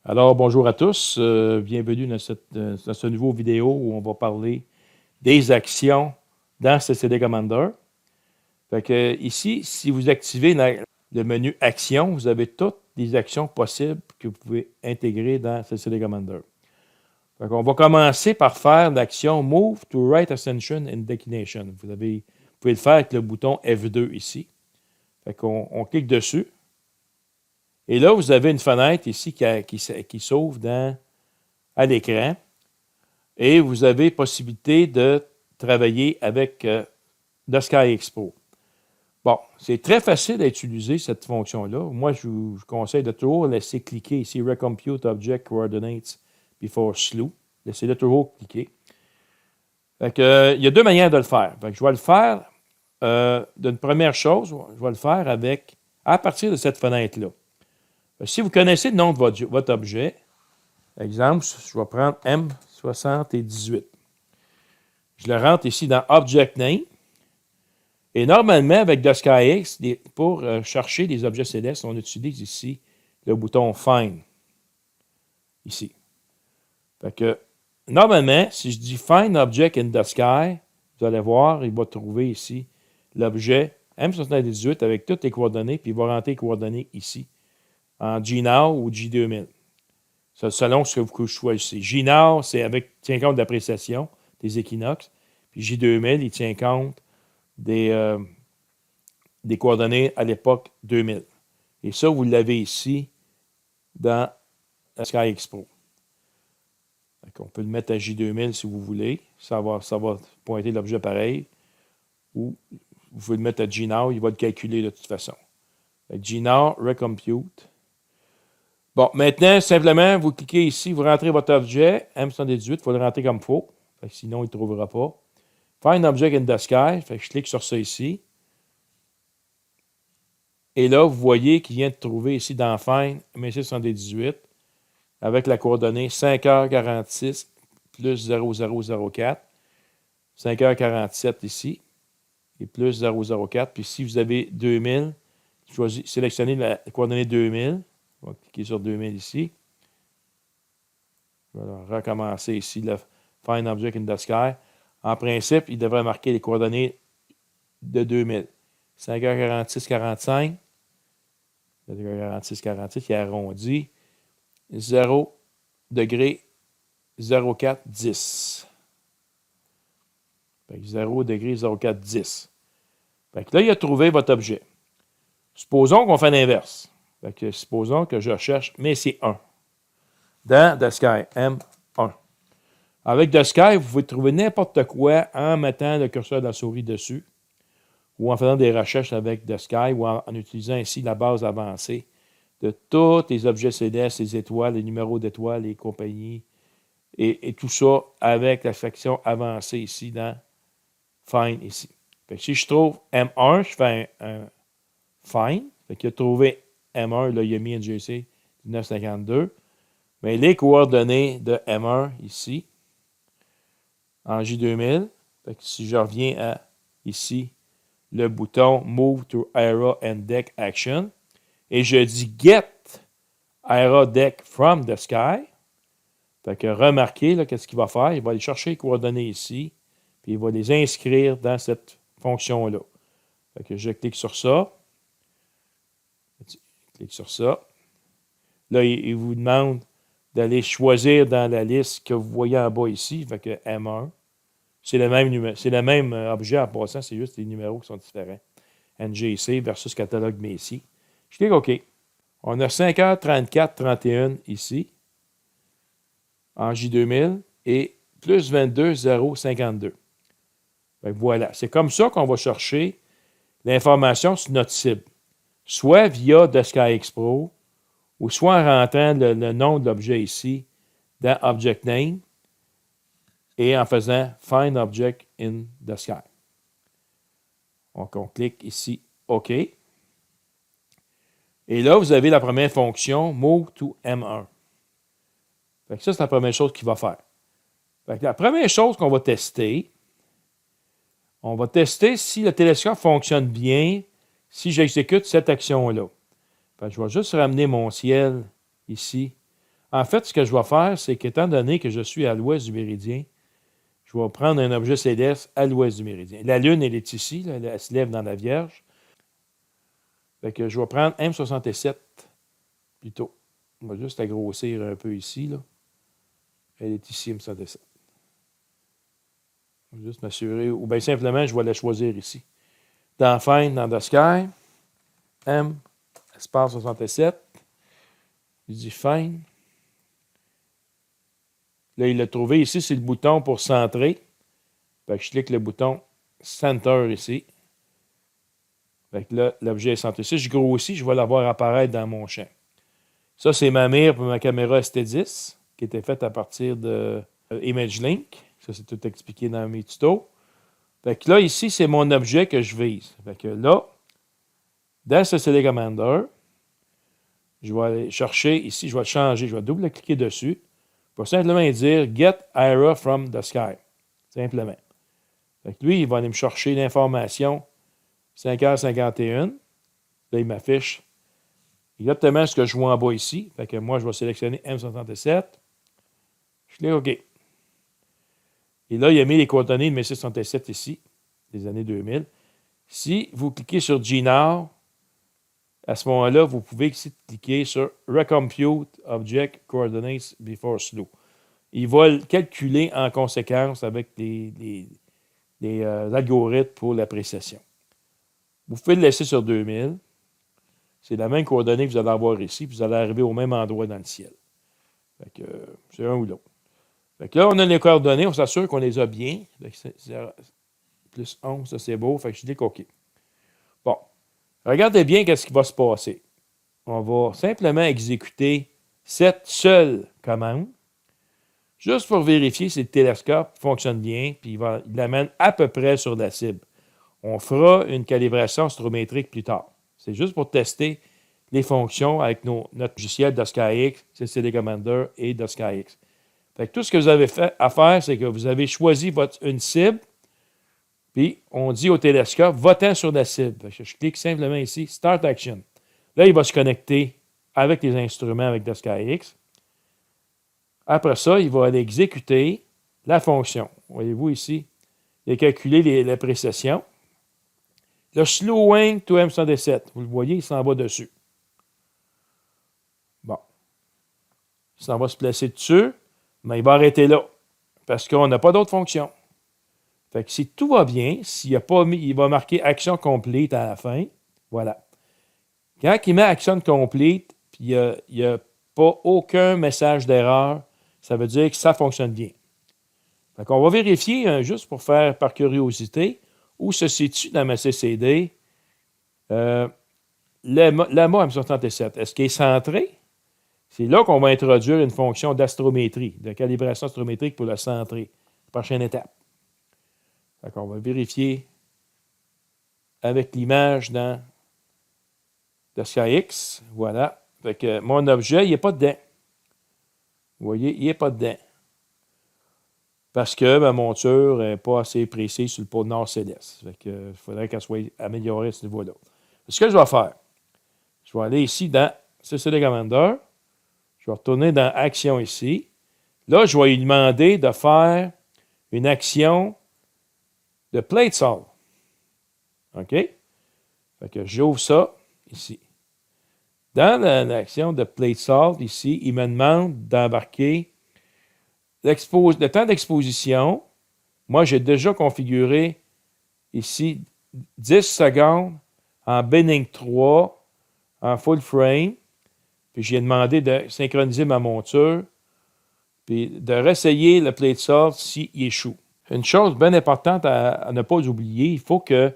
Alors, bonjour à tous. Bienvenue dans ce nouveau vidéo où on va parler des actions dans CCD Commander. Fait que, ici, si vous activez le menu Actions, vous avez toutes les actions possibles que vous pouvez intégrer dans CCD Commander. Fait qu'on va commencer par faire l'action Move to Right Ascension and Declination. Vous pouvez le faire avec le bouton F2 ici. Fait qu'on clique dessus. Et là, vous avez une fenêtre ici qui s'ouvre à l'écran. Et vous avez possibilité de travailler avec The Sky Expo. Bon, c'est très facile à utiliser cette fonction-là. Moi, je vous conseille de toujours laisser cliquer ici Recompute Object Coordinates before slew. Laissez-le toujours cliquer. Fait que, il y a deux manières de le faire. Fait que je vais le faire d'une première chose, je vais le faire à partir de cette fenêtre-là. Si vous connaissez le nom de votre objet, exemple, je vais prendre M78. Je le rentre ici dans Object Name. Et normalement, avec The SkyX, pour chercher des objets célestes, on utilise ici le bouton Find. Ici. Fait que, normalement, si je dis Find Object in the Sky, vous allez voir, il va trouver ici l'objet M78 avec toutes les coordonnées, puis il va rentrer les coordonnées ici, en GNOW ou G2000. Selon ce que vous choisissez. GNOW, c'est tient compte de l'appréciation des équinoxes. Puis J2000, il tient compte des coordonnées à l'époque 2000. Et ça, vous l'avez ici dans Sky Expo. On peut le mettre à J2000 si vous voulez. Ça va pointer l'objet pareil. Ou vous pouvez le mettre à GNOW, il va le calculer de toute façon. GNOW, Recompute. Bon, maintenant, simplement, vous cliquez ici, vous rentrez votre objet, M118, il faut le rentrer comme il faut, sinon il ne trouvera pas. Find Object in the Sky, je clique sur ça ici. Et là, vous voyez qu'il vient de trouver ici dans Find M678 avec la coordonnée 5h46 plus 0004, 5h47 ici, et plus 004. Puis si vous avez 2000, sélectionnez la coordonnée 2000. On va cliquer sur 2000 ici. Je vais recommencer ici le Find Object in the Sky. En principe, il devrait marquer les coordonnées de 2000. 5h46, 45. 5h46, 46, il arrondit. 0 degré 04, 10. 0 degré 04, 10. Là, il a trouvé votre objet. Supposons qu'on fait l'inverse. Supposons que je recherche, mais c'est 1. Dans The Sky, M1. Avec The Sky, vous pouvez trouver n'importe quoi en mettant le curseur de la souris dessus ou en faisant des recherches avec The Sky ou en utilisant ici la base avancée de tous les objets célestes, les étoiles, les numéros d'étoiles, les compagnies et tout ça avec la section avancée ici dans Find ici. Si je trouve M1, je fais un Find. Il a trouvé M1, là, il a mis NGC 1952. Mais les coordonnées de M1 ici, en J2000, si je reviens à ici, le bouton Move to Aera and Deck Action, et je dis Get Aera Deck from the Sky, remarquez qu'est-ce qu'il va faire, il va aller chercher les coordonnées ici, puis il va les inscrire dans cette fonction-là. Je clique sur ça. Clique sur ça. Là, il vous demande d'aller choisir dans la liste que vous voyez en bas ici. M1. C'est le même objet en passant, c'est juste les numéros qui sont différents. NGC versus catalogue Messi. Je clique OK. On a 5h34, 31 ici, en J2000, et plus 22, 0, 52. Voilà. C'est comme ça qu'on va chercher l'information sur notre cible. Soit via The Sky Expo, ou soit en rentrant le nom de l'objet ici dans Object Name et en faisant Find Object in the Sky. Donc, on clique ici OK. Et là, vous avez la première fonction Move to M1. Ça, c'est la première chose qu'il va faire. La première chose qu'on va tester, on va tester si le télescope fonctionne bien si j'exécute cette action-là. Je vais juste ramener mon ciel ici En fait, ce que je vais faire, c'est qu'étant donné que je suis à l'ouest du méridien, je vais prendre un objet céleste à l'ouest du méridien. La Lune, elle est ici, là, elle se lève dans la Vierge. Fait que je vais prendre M67 plutôt. On va juste la grossir un peu ici, là. Elle est ici, M67. Je vais juste m'assurer, ou bien simplement, je vais la choisir ici. Dans Find, dans The Sky, M, espace 67. Je dis Find. Là, il l'a trouvé. Ici, c'est le bouton pour centrer. Fait que je clique le bouton Center ici. Fait que là, l'objet est centré. Si je grossis, je vais l'avoir apparaître dans mon champ. Ça, c'est ma mire pour ma caméra ST10, qui était faite à partir de ImageLink. Ça, c'est tout expliqué dans mes tutos. Fait que là, ici, c'est mon objet que je vise. Fait que là, dans ce CD Commander, je vais aller chercher ici, je vais le changer, je vais double-cliquer dessus pour simplement dire Get Ira from the Sky. Simplement. Fait que lui, il va aller me chercher l'information 5h51. Là, il m'affiche exactement ce que je vois en bas ici. Fait que moi, je vais sélectionner M67. Je clique OK. Et là, il a mis les coordonnées de mes 667 ici, des années 2000. Si vous cliquez sur GNOW, à ce moment-là, vous pouvez ici cliquer sur Recompute Object Coordinates Before Slew. Il va le calculer en conséquence avec les algorithmes pour l'appréciation. Vous pouvez le laisser sur 2000. C'est la même coordonnée que vous allez avoir ici, puis vous allez arriver au même endroit dans le ciel. Fait que, c'est un ou l'autre. Fait que là, on a les coordonnées, on s'assure qu'on les a bien. Plus 11, ça c'est beau. Fait que je dis OK. Bon. Regardez bien qu'est-ce qui va se passer. On va simplement exécuter cette seule commande, juste pour vérifier si le télescope fonctionne bien, puis il l'amène à peu près sur la cible. On fera une calibration astrométrique plus tard. C'est juste pour tester les fonctions avec notre logiciel DSkyX, CCD Commander et DSkyX. Fait que tout ce que vous avez à faire, c'est que vous avez choisi une cible, puis on dit au télescope, va-t'en sur la cible. Fait que je clique simplement ici, Start Action. Là, il va se connecter avec les instruments avec DSkyX. Après ça, il va aller exécuter la fonction. Voyez-vous ici, il a calculé la précession. Le slowing to M117, vous le voyez, il s'en va dessus. Bon. Il s'en va se placer dessus, mais il va arrêter là, parce qu'on n'a pas d'autre fonction. Fait que si tout va bien, s'il a pas mis, il va marquer Action Complete à la fin. Voilà. Quand il met Action Complete, puis il n'y a pas aucun message d'erreur, ça veut dire que ça fonctionne bien. Fait qu'on va vérifier, juste pour faire par curiosité, où se situe dans ma CCD l'AMA M67. Est-ce qu'il est centré? C'est là qu'on va introduire une fonction d'astrométrie, de calibration astrométrique pour le centrer. Prochaine étape. Fait qu'on va vérifier avec l'image dans DSkyX. Voilà. Fait que mon objet, il n'est pas dedans. Vous voyez, il n'est pas dedans. Parce que ma monture n'est pas assez précise sur le pôle nord céleste. Fait que, il faudrait qu'elle soit améliorée à ce niveau-là. Ce que je vais faire, je vais aller ici dans CCD Commander. Je vais retourner dans Action ici. Là, je vais lui demander de faire une action de Plate Solve. OK? Fait que j'ouvre ça ici. Dans l'action de Plate Solve, ici, il me demande d'embarquer le temps d'exposition. Moi, j'ai déjà configuré ici 10 secondes en Binning 3, en full frame. Puis j'ai demandé de synchroniser ma monture, puis de réessayer le Plate Solve s'il échoue. Une chose bien importante à ne pas oublier, il faut que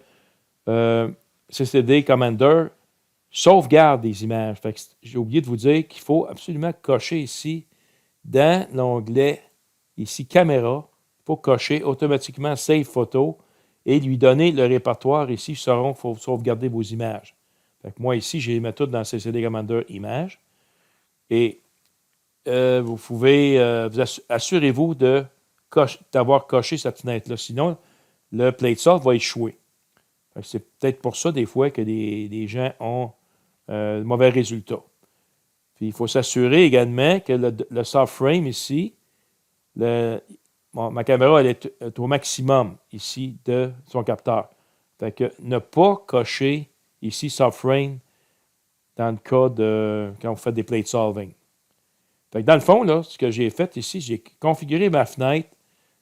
CCD Commander sauvegarde des images. Fait que j'ai oublié de vous dire qu'il faut absolument cocher ici, dans l'onglet, ici, Caméra, il faut cocher automatiquement Save Photo et lui donner le répertoire ici, il faut sauvegarder vos images. Fait que moi, ici, j'ai mis tout dans CCD Commander Images. Et vous pouvez, assurez-vous d'avoir coché cette fenêtre-là. Sinon, le Plate Solve va échouer. C'est peut-être pour ça, des fois, que des gens ont de mauvais résultats. Puis il faut s'assurer également que le soft frame ici, ma caméra elle est au maximum ici de son capteur. Fait que ne pas cocher ici soft frame dans le cas de quand vous faites des plate solving. Fait que dans le fond, là, ce que j'ai fait ici, j'ai configuré ma fenêtre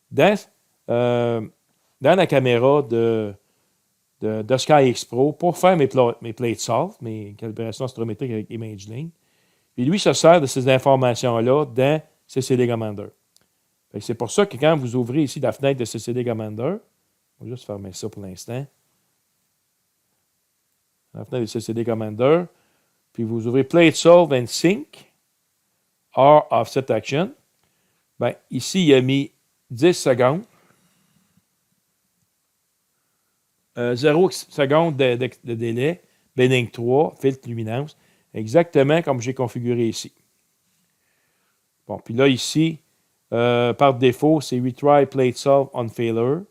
dans la caméra de SkyX Pro pour faire mes plate solve, mes calibrations astrométriques avec ImageLink. Puis lui, ça sert de ces informations-là dans CCD Commander. C'est pour ça que quand vous ouvrez ici la fenêtre de CCD Commander, on va juste fermer ça pour l'instant. La fenêtre de CCD Commander, puis vous ouvrez Plate Solve and Sync, or Offset Action. Bien, ici, il a mis 10 secondes. 0 secondes de délai, Bending 3, filtre luminance, exactement comme j'ai configuré ici. Bon, puis là, ici, par défaut, c'est Retry Plate Solve on Failure.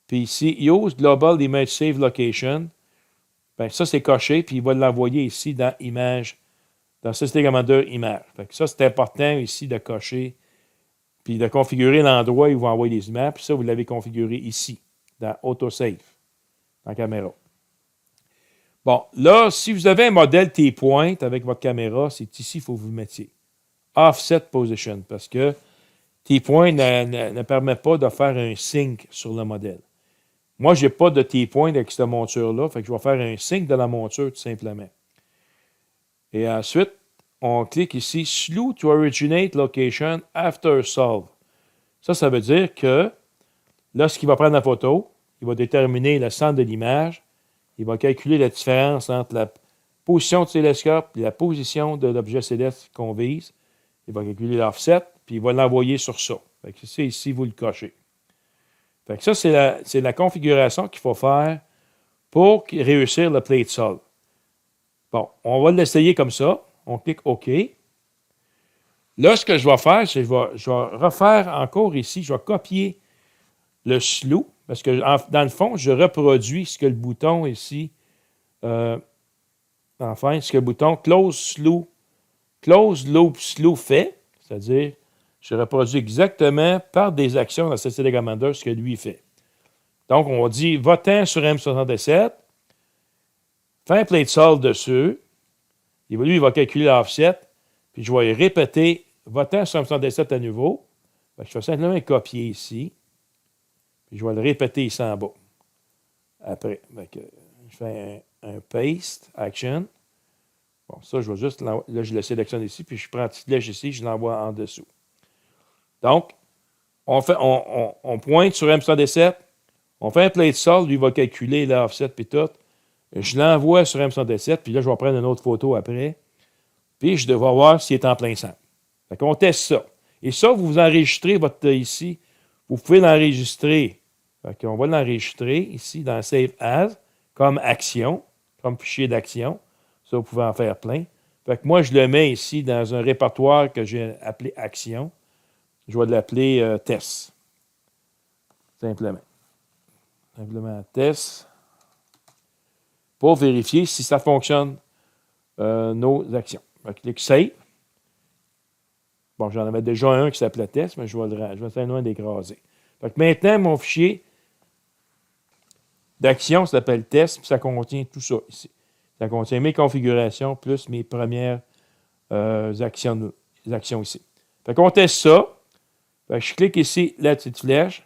Puis ici, Use Global Image Save Location. Bien, ça, c'est coché, puis il va l'envoyer ici dans Image, dans CCD Commander Image. Fait que ça, c'est important ici de cocher, puis de configurer l'endroit où il va envoyer les images. Puis ça, vous l'avez configuré ici, dans Autosave, en caméra. Bon, là, si vous avez un modèle T-point avec votre caméra, c'est ici qu'il faut que vous le mettiez. Offset Position, parce que T-point ne permet pas de faire un sync sur le modèle. Moi, je n'ai pas de T-point avec cette monture-là, fait que je vais faire un sync de la monture tout simplement. Et ensuite, on clique ici Slew to Originate Location After Solve. Ça veut dire que lorsqu'il va prendre la photo, il va déterminer le centre de l'image, il va calculer la différence entre la position du télescope et la position de l'objet céleste qu'on vise. Il va calculer l'offset, puis il va l'envoyer sur ça. Fait que c'est ici, vous le cochez. Fait que ça, c'est la configuration qu'il faut faire pour réussir le plate solve. Bon, on va l'essayer comme ça. On clique OK. Là, ce que je vais faire, c'est que je vais refaire encore ici. Je vais copier le slew, parce que dans le fond, je reproduis ce que le bouton ici, enfin, ce que le bouton Close Loop Slew fait, c'est-à-dire, je reproduis exactement par des actions dans CCD Commander ce que lui fait. Donc, on dit, va-t'en sur M67, fais un plate solve dessus, et lui, il va calculer l'offset, puis je vais répéter, va-t'en sur M67 à nouveau. Je fais simplement un copier ici, puis je vais le répéter ici en bas. Après, je fais un paste, action. Bon, ça, je vais juste, là, je le sélectionne ici, puis je prends une petite flèche ici, je l'envoie en dessous. Donc, on pointe sur M117, on fait un plate solve, lui va calculer l'offset puis tout. Je l'envoie sur M117, puis là, je vais prendre une autre photo après, puis je devrais voir s'il est en plein centre. Fait qu'on teste ça. Et ça, vous enregistrez votre ici, vous pouvez l'enregistrer. Fait qu'on va l'enregistrer ici dans Save As, comme action, comme fichier d'action. Ça, vous pouvez en faire plein. Fait que moi, je le mets ici dans un répertoire que j'ai appelé action. Je vais l'appeler test. Simplement. Simplement test. Pour vérifier si ça fonctionne, nos actions. Je clique Save. Bon, j'en avais déjà un qui s'appelait test, mais je vais essayer de l'écraser. Fait que maintenant, mon fichier d'action s'appelle test, puis ça contient tout ça ici. Ça contient mes configurations plus mes premières actions ici. Fait qu'on teste ça. Fait que je clique ici, la petite flèche.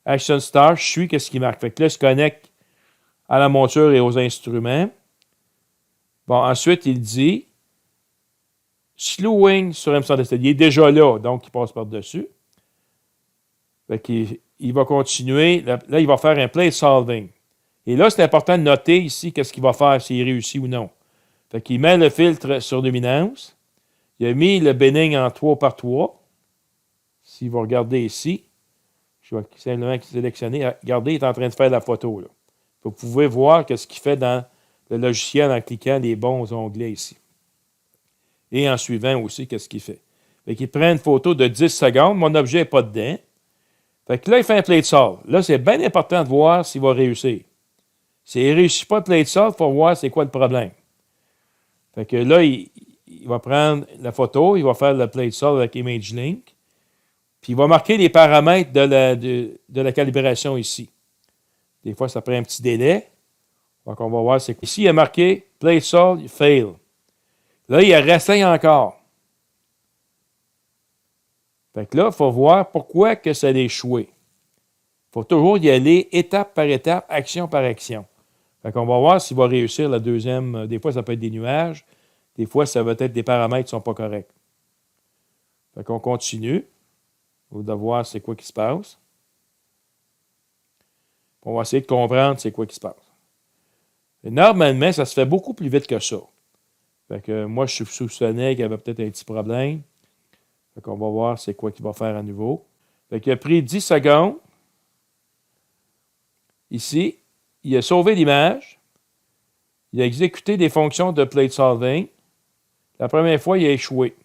Action Star, je suis qu'est-ce qui marque. Fait que là, je connecte à la monture et aux instruments. Bon, ensuite, il dit Slewing sur M117. Il est déjà là, donc il passe par-dessus. Fait qu'il va continuer. Là, il va faire un plate solving. Et là, c'est important de noter ici qu'est-ce qu'il va faire, s'il réussit ou non. Fait qu'il met le filtre sur luminance. Il a mis le Bending en 3x3. Si vous regardez ici, je vais simplement sélectionner. Regardez, il est en train de faire la photo. Là. Vous pouvez voir ce qu'il fait dans le logiciel en cliquant les bons onglets ici. Et en suivant aussi, qu'est-ce qu'il fait. Fait qu'il prend une photo de 10 secondes. Mon objet n'est pas dedans. Fait que là, il fait un plate solve. Là, c'est bien important de voir s'il va réussir. S'il ne réussit pas le plate solve, il faut voir c'est quoi le problème. Fait que là, il il va prendre la photo, il va faire le plate solve avec ImageLink, puis il va marquer les paramètres de la calibration ici. Des fois, ça prend un petit délai. Donc, on va voir. Ici, il y a marqué plate solve, fail. Là, il restreint encore. Fait que là, il faut voir pourquoi que ça a échoué. Il faut toujours y aller étape par étape, action par action. Fait qu'on va voir s'il va réussir la deuxième. Des fois, ça peut être des nuages. Des fois, ça va être des paramètres qui ne sont pas corrects. Fait qu'on continue. On va voir c'est quoi qui se passe. On va essayer de comprendre c'est quoi qui se passe. Et normalement, ça se fait beaucoup plus vite que ça. Fait que moi, je soupçonnais qu'il y avait peut-être un petit problème. Fait qu'on va voir c'est quoi qu'il va faire à nouveau. Fait qu'il a pris 10 secondes. Ici, il a sauvé l'image. Il a exécuté des fonctions de plate solving. La première fois, il a échoué.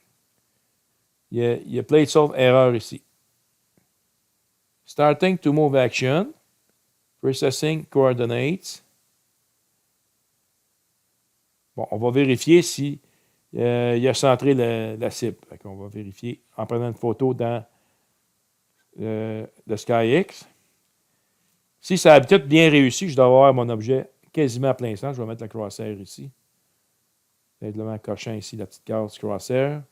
Il y a plate solve erreur ici. Starting to move action. Processing coordinates. Bon, on va vérifier si il a centré la cible. On va vérifier en prenant une photo dans le SkyX. Si ça a tout bien réussi, je dois avoir mon objet quasiment à plein centre. Je vais mettre le crosshair ici. Simplement cochant ici la petite case crosshair.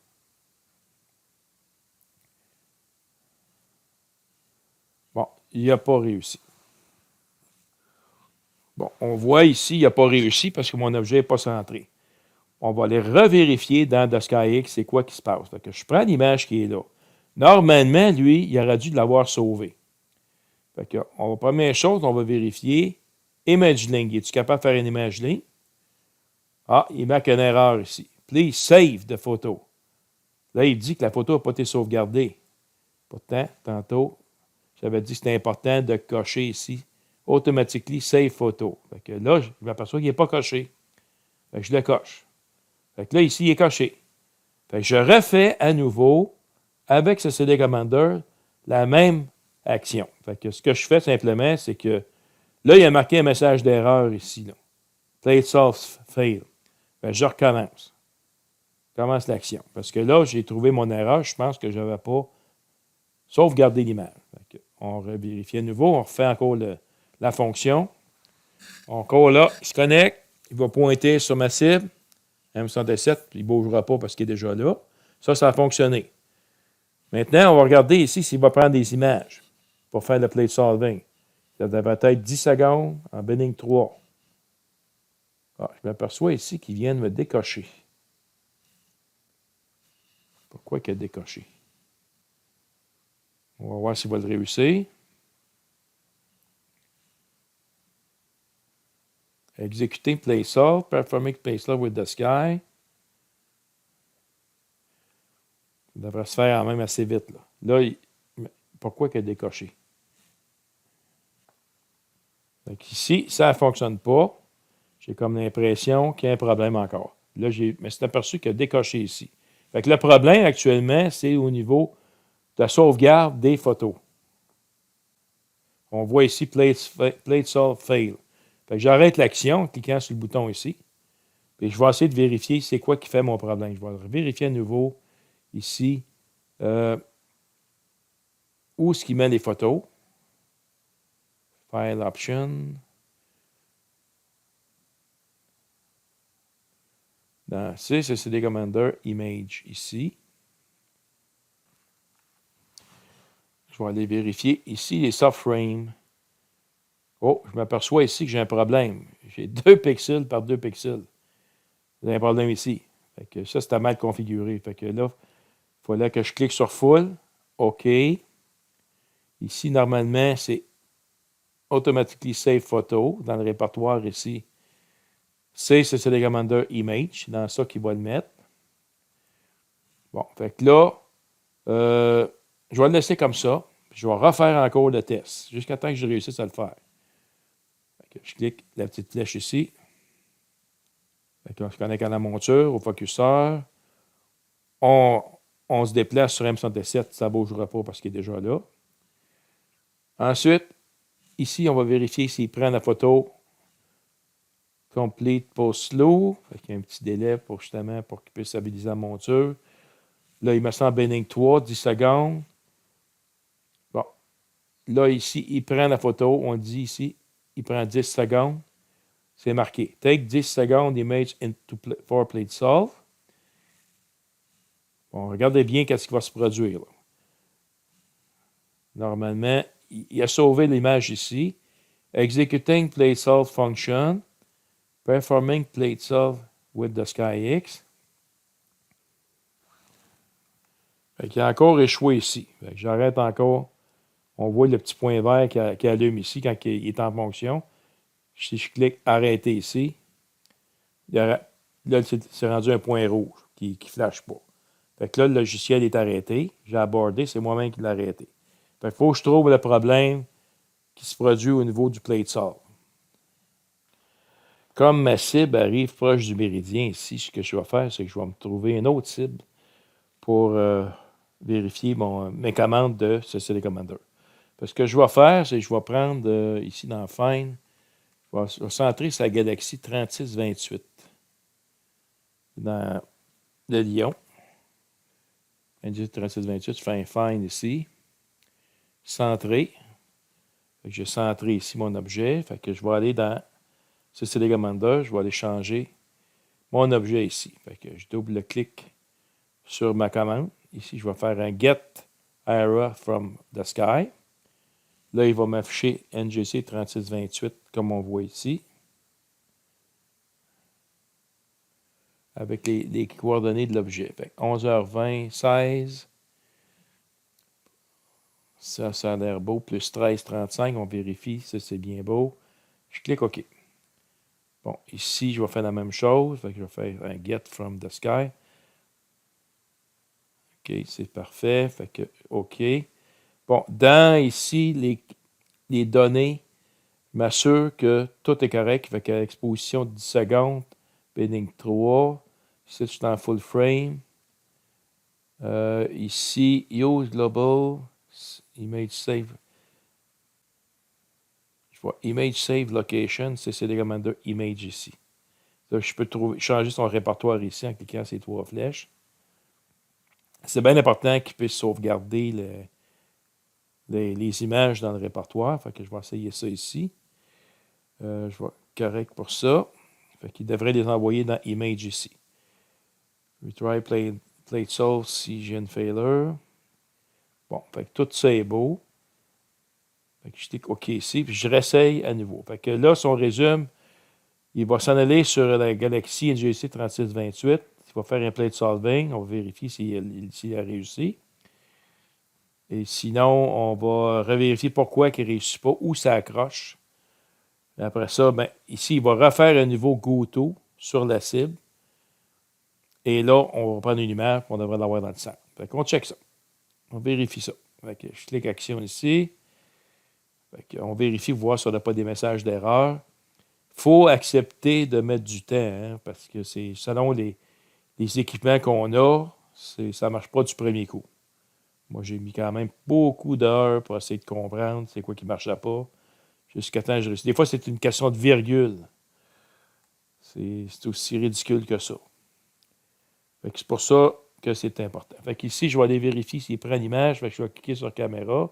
Bon, il n'a pas réussi. Bon, on voit ici, il n'a pas réussi parce que mon objet n'est pas centré. On va aller revérifier dans The SkyX c'est quoi qui se passe. Donc, je prends l'image qui est là. Normalement, lui, il aurait dû l'avoir sauvé. Fait que, première chose, on va vérifier ImageLink. Es-tu capable de faire une ImageLink? Ah, il marque une erreur ici. Please save the photo. Là, il dit que la photo n'a pas été sauvegardée. Pourtant, tantôt, j'avais dit que c'était important de cocher ici. Automatically save photo. Fait que là, je m'aperçois qu'il n'est pas coché. Fait que je le coche. Fait que là, ici, il est coché. Fait que je refais à nouveau, avec ce CD Commander, la même action. Fait que ce que je fais simplement, c'est que là, il y a marqué un message d'erreur ici. Là. Plate solve fail. Fait que je recommence. Je commence l'action. Parce que là, j'ai trouvé mon erreur. Je pense que je n'avais pas sauvegardé l'image. Fait que on vérifie à nouveau. On refait encore la fonction. Encore là, il se connecte. Il va pointer sur ma cible. M67, il ne bougera pas parce qu'il est déjà là. Ça a fonctionné. Maintenant, on va regarder ici s'il va prendre des images pour faire le plate solving. Ça devrait être 10 secondes en Benning 3. Ah, je m'aperçois ici qu'il vient de me décocher. Pourquoi qu'il a décoché? On va voir s'il va le réussir. Exécuter plate solve, performing plate solve with the sky. Ça devrait se faire quand même assez vite. Là, pourquoi qu'il a décoché? Donc ici, ça ne fonctionne pas. J'ai comme l'impression qu'il y a un problème encore. Là, mais c'est aperçu qu'il a décoché ici. Fait que le problème actuellement, c'est au niveau de la sauvegarde des photos. On voit ici plate solve fail. Fait que j'arrête l'action en cliquant sur le bouton ici. Puis je vais essayer de vérifier c'est quoi qui fait mon problème. Je vais vérifier à nouveau ici où est-ce qu'il met les photos. File option. Dans CD Commander Image ici. Je vais aller vérifier ici les soft frames. Oh, je m'aperçois ici que j'ai un problème. J'ai 2 pixels par 2 pixels. J'ai un problème ici. Fait que ça, c'était mal configuré. Fait que là, il fallait que je clique sur Full. OK. Ici, normalement, c'est Automatically Save Photo. Dans le répertoire ici, c'est CD Commander Image. Dans ça qu'il va le mettre. Bon, fait que là, je vais le laisser comme ça. Je vais refaire encore le test. Jusqu'à temps que je réussisse à le faire. Je clique la petite flèche ici. On se connecte à la monture, au focuseur. On se déplace sur M67, ça ne bougera pas parce qu'il est déjà là. Ensuite, ici, on va vérifier s'il prend la photo Complete Post Slow. Il y a un petit délai pour justement pour qu'il puisse stabiliser la monture. Là, il me semble Bending 3, 10 secondes. Bon. Là, ici, il prend la photo. On dit ici, il prend 10 secondes. C'est marqué. Take 10 secondes image into for plate solve. Bon, regardez bien qu'est-ce qui va se produire. Là. Normalement, il a sauvé l'image ici. Executing plate solve function. Performing plate solve with the SkyX. Il a encore échoué ici. J'arrête encore. On voit le petit point vert qui allume ici quand il est en fonction. Si je clique arrêter ici, là, c'est rendu un point rouge qui ne flash pas. Fait que là, le logiciel est arrêté. J'ai abordé, c'est moi-même qui l'ai arrêté. Fait qu'il faut que je trouve le problème qui se produit au niveau du plate solve. Comme ma cible arrive proche du méridien ici, ce que je vais faire, c'est que je vais me trouver une autre cible pour vérifier mes commandes de CCD Commander. Parce que ce que je vais faire, c'est que je vais prendre ici dans Find, je vais centrer sur la galaxie 3628 dans le Lion. Indice 3628, je fais un Find ici. Centré. Fait que j'ai centré ici mon objet. Fait que je vais aller dans CCD Commander, je vais aller changer mon objet ici. Fait que je double-clique sur ma commande. Ici, je vais faire un Get Era from the Sky. Là, il va m'afficher NGC 3628 comme on voit ici. Avec les coordonnées de l'objet. 11h20, 16. Ça a l'air beau. Plus 13,35. On vérifie. Ça, c'est bien beau. Je clique OK. Bon, ici, je vais faire la même chose. Fait que je vais faire un Get from the Sky. OK, c'est parfait. Fait que OK. Bon, dans ici, les données, je m'assure que tout est correct. Fait qu'à l'exposition de 10 secondes, Bending 3. Ici, je suis en full frame. Ici, Use Global, Image Save. Je vois Image Save Location, CCD Commander Image ici. Là, je peux changer son répertoire ici en cliquant ces 3 flèches. C'est bien important qu'il puisse sauvegarder les images dans le répertoire. Fait que je vais essayer ça ici. Je vais correct pour ça. Fait qu'il devrait les envoyer dans Image ici. Retry plate solve si j'ai une failure. Bon, fait que tout ça est beau. Fait que je clique OK ici, puis je réessaye à nouveau. Fait que là, si on résume, il va s'en aller sur la galaxie NGC 3628. Il va faire un plate solving. On va vérifier s'il a réussi. Et sinon, on va revérifier pourquoi il ne réussit pas, où ça accroche. Et après ça, ici, il va refaire un nouveau GoTo sur la cible. Et là, on va prendre une image, on devrait l'avoir dans le centre. Fait qu'on check ça. On vérifie ça. Fait que je clique Action ici. Fait qu'on vérifie, voir si on n'a pas des messages d'erreur. Il faut accepter de mettre du temps, hein, parce que c'est selon les équipements qu'on a, ça ne marche pas du premier coup. Moi, j'ai mis quand même beaucoup d'heures pour essayer de comprendre c'est quoi qui ne marchait pas. Jusqu'à temps que je réussis. Des fois, c'est une question de virgule. C'est aussi ridicule que ça. C'est pour ça que c'est important. Fait qu'ici, je vais aller vérifier s'il prend l'image. Fait que je vais cliquer sur caméra.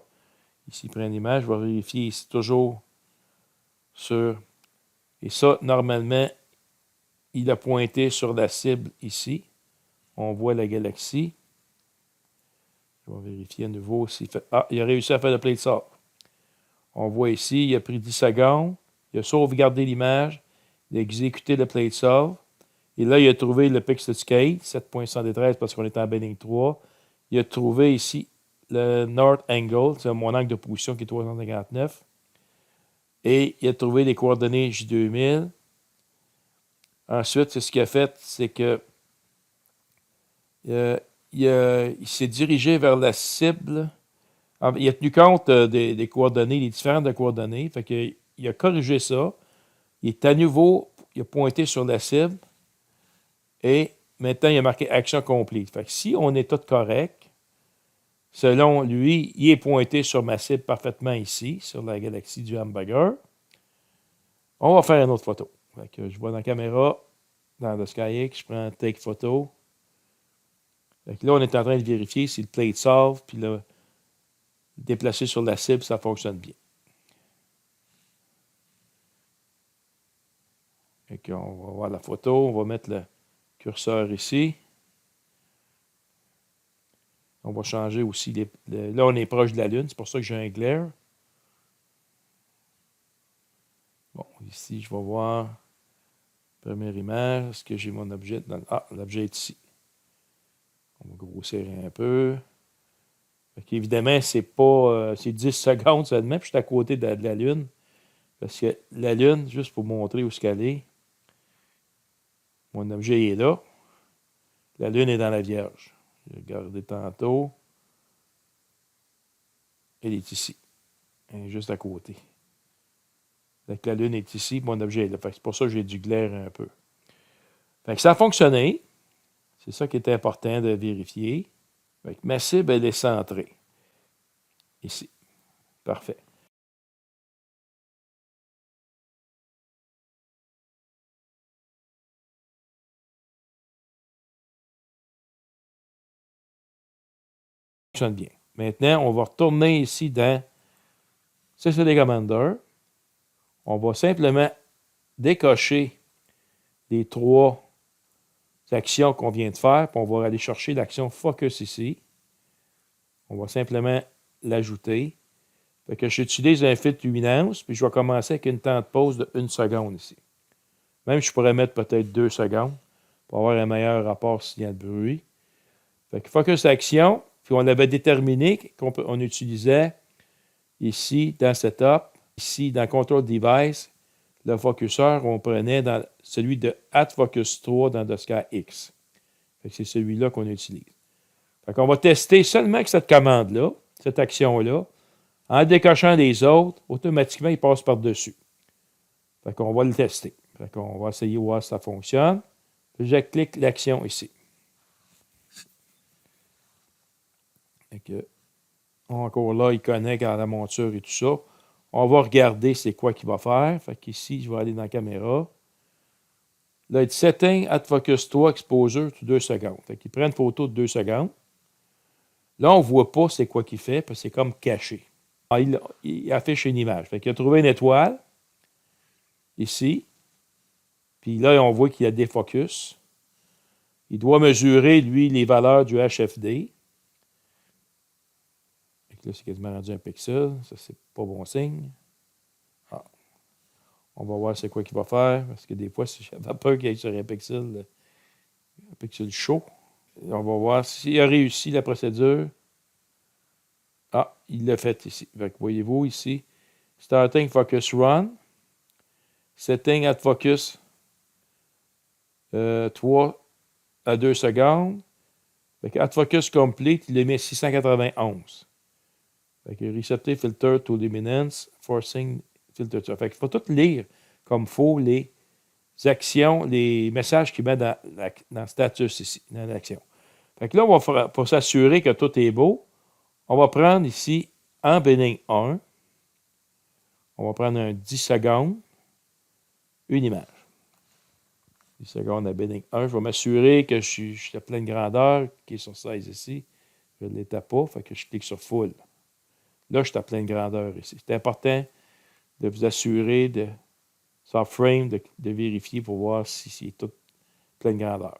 Ici, il prend l'image. Je vais vérifier ici toujours sur... Et ça, normalement, il a pointé sur la cible ici. On voit la galaxie. Je vais vérifier à nouveau s'il fait... Ah, il a réussi à faire le plate solve. On voit ici, il a pris 10 secondes. Il a sauvegardé l'image. Il a exécuté le plate solve. Et là, il a trouvé le pixel scale, 7.113 parce qu'on est en Bending 3. Il a trouvé ici le North Angle, c'est mon angle de position qui est 359. Et il a trouvé les coordonnées J2000. Ensuite, ce qu'il a fait, c'est que il s'est dirigé vers la cible. Il a tenu compte des coordonnées, les différentes coordonnées. Fait que, il a corrigé ça. Il est à nouveau, il a pointé sur la cible. Et maintenant, il a marqué Action complete. Fait que si on est tout correct, selon lui, il est pointé sur ma cible parfaitement ici, sur la galaxie du hamburger. On va faire une autre photo. Fait que je vois dans la caméra, dans le SkyX, je prends Take Photo. Fait que là, on est en train de vérifier si le plate solve, puis là, déplacer sur la cible, ça fonctionne bien. Fait qu'on va voir la photo, on va mettre le curseur ici. On va changer aussi là, on est proche de la Lune, c'est pour ça que j'ai un glare. Bon, ici, je vais voir première image. Est-ce que j'ai mon objet Ah, l'objet est ici. On va grossir un peu. Évidemment, c'est pas. C'est 10 secondes seulement, puis je suis à côté de la Lune. Parce que la Lune, juste pour montrer où ce qu'elle est, mon objet est là. La Lune est dans la Vierge. J'ai regardé tantôt. Elle est ici. Elle est juste à côté. Donc, la Lune est ici, mon objet est là. C'est pour ça que j'ai du glaire un peu. Fait que ça a fonctionné. C'est ça qui était important de vérifier. Fait que ma cible, elle est centrée. Ici. Parfait. Ça fonctionne bien. Maintenant, on va retourner ici dans CCD Commander. On va simplement décocher les 3 actions qu'on vient de faire, puis on va aller chercher l'action Focus ici. On va simplement l'ajouter. Fait que j'utilise un filtre luminance, puis je vais commencer avec une temps de pause de 1 seconde ici. Même je pourrais mettre peut-être 2 secondes pour avoir un meilleur rapport s'il y a de bruit. Fait que Focus Action, puis on avait déterminé qu'on utilisait ici dans Setup, ici dans Control Device, le focuseur, on prenait dans celui de Focus 3 dans Doska X. C'est celui-là qu'on utilise. Fait qu'on va tester seulement avec cette commande-là, cette action-là. En décochant les autres, automatiquement, il passe par-dessus. Fait qu'on va le tester. Fait qu'on va essayer de voir si ça fonctionne. Puis je clique l'action ici. Fait que, encore là, il connecte à la monture et tout ça. On va regarder c'est quoi qu'il va faire. Fait qu'ici, je vais aller dans la caméra. Là, il dit Setting at Focus 3 Exposure to 2 secondes. Fait qu'il prend une photo de 2 secondes. Là, on ne voit pas c'est quoi qu'il fait, parce que c'est comme caché. Ah, il affiche une image. Fait qu'il a trouvé une étoile, ici. Puis là, on voit qu'il y a des focus. Il doit mesurer, lui, les valeurs du HFD. Fait que là, c'est quasiment rendu un pixel. Ça, c'est pas bon signe. Ah. On va voir c'est quoi qu'il va faire, parce que des fois, j'avais peur qu'il y ait sur un pixel chaud. On va voir s'il a réussi la procédure. Ah, il l'a fait ici. Voyez-vous ici, Starting Focus Run, Setting at Focus 3 à 2 secondes. At Focus Complete, il a mis 691. Recepter Filter to Luminance, Forcing Filter. Fait qu'il faut tout lire comme il faut les actions, les messages qu'il met dans le status ici, dans l'action. Fait que là, on va pour s'assurer que tout est beau, on va prendre ici, en Binning 1, on va prendre un 10 secondes, une image. 10 secondes à Binning 1. Je vais m'assurer que je suis à pleine grandeur, qui est sur 16 ici. Je ne l'étais pas, fait que je clique sur Full. Là, je suis à pleine grandeur ici. C'est important de vous assurer de sur frame, de vérifier pour voir si c'est tout pleine grandeur.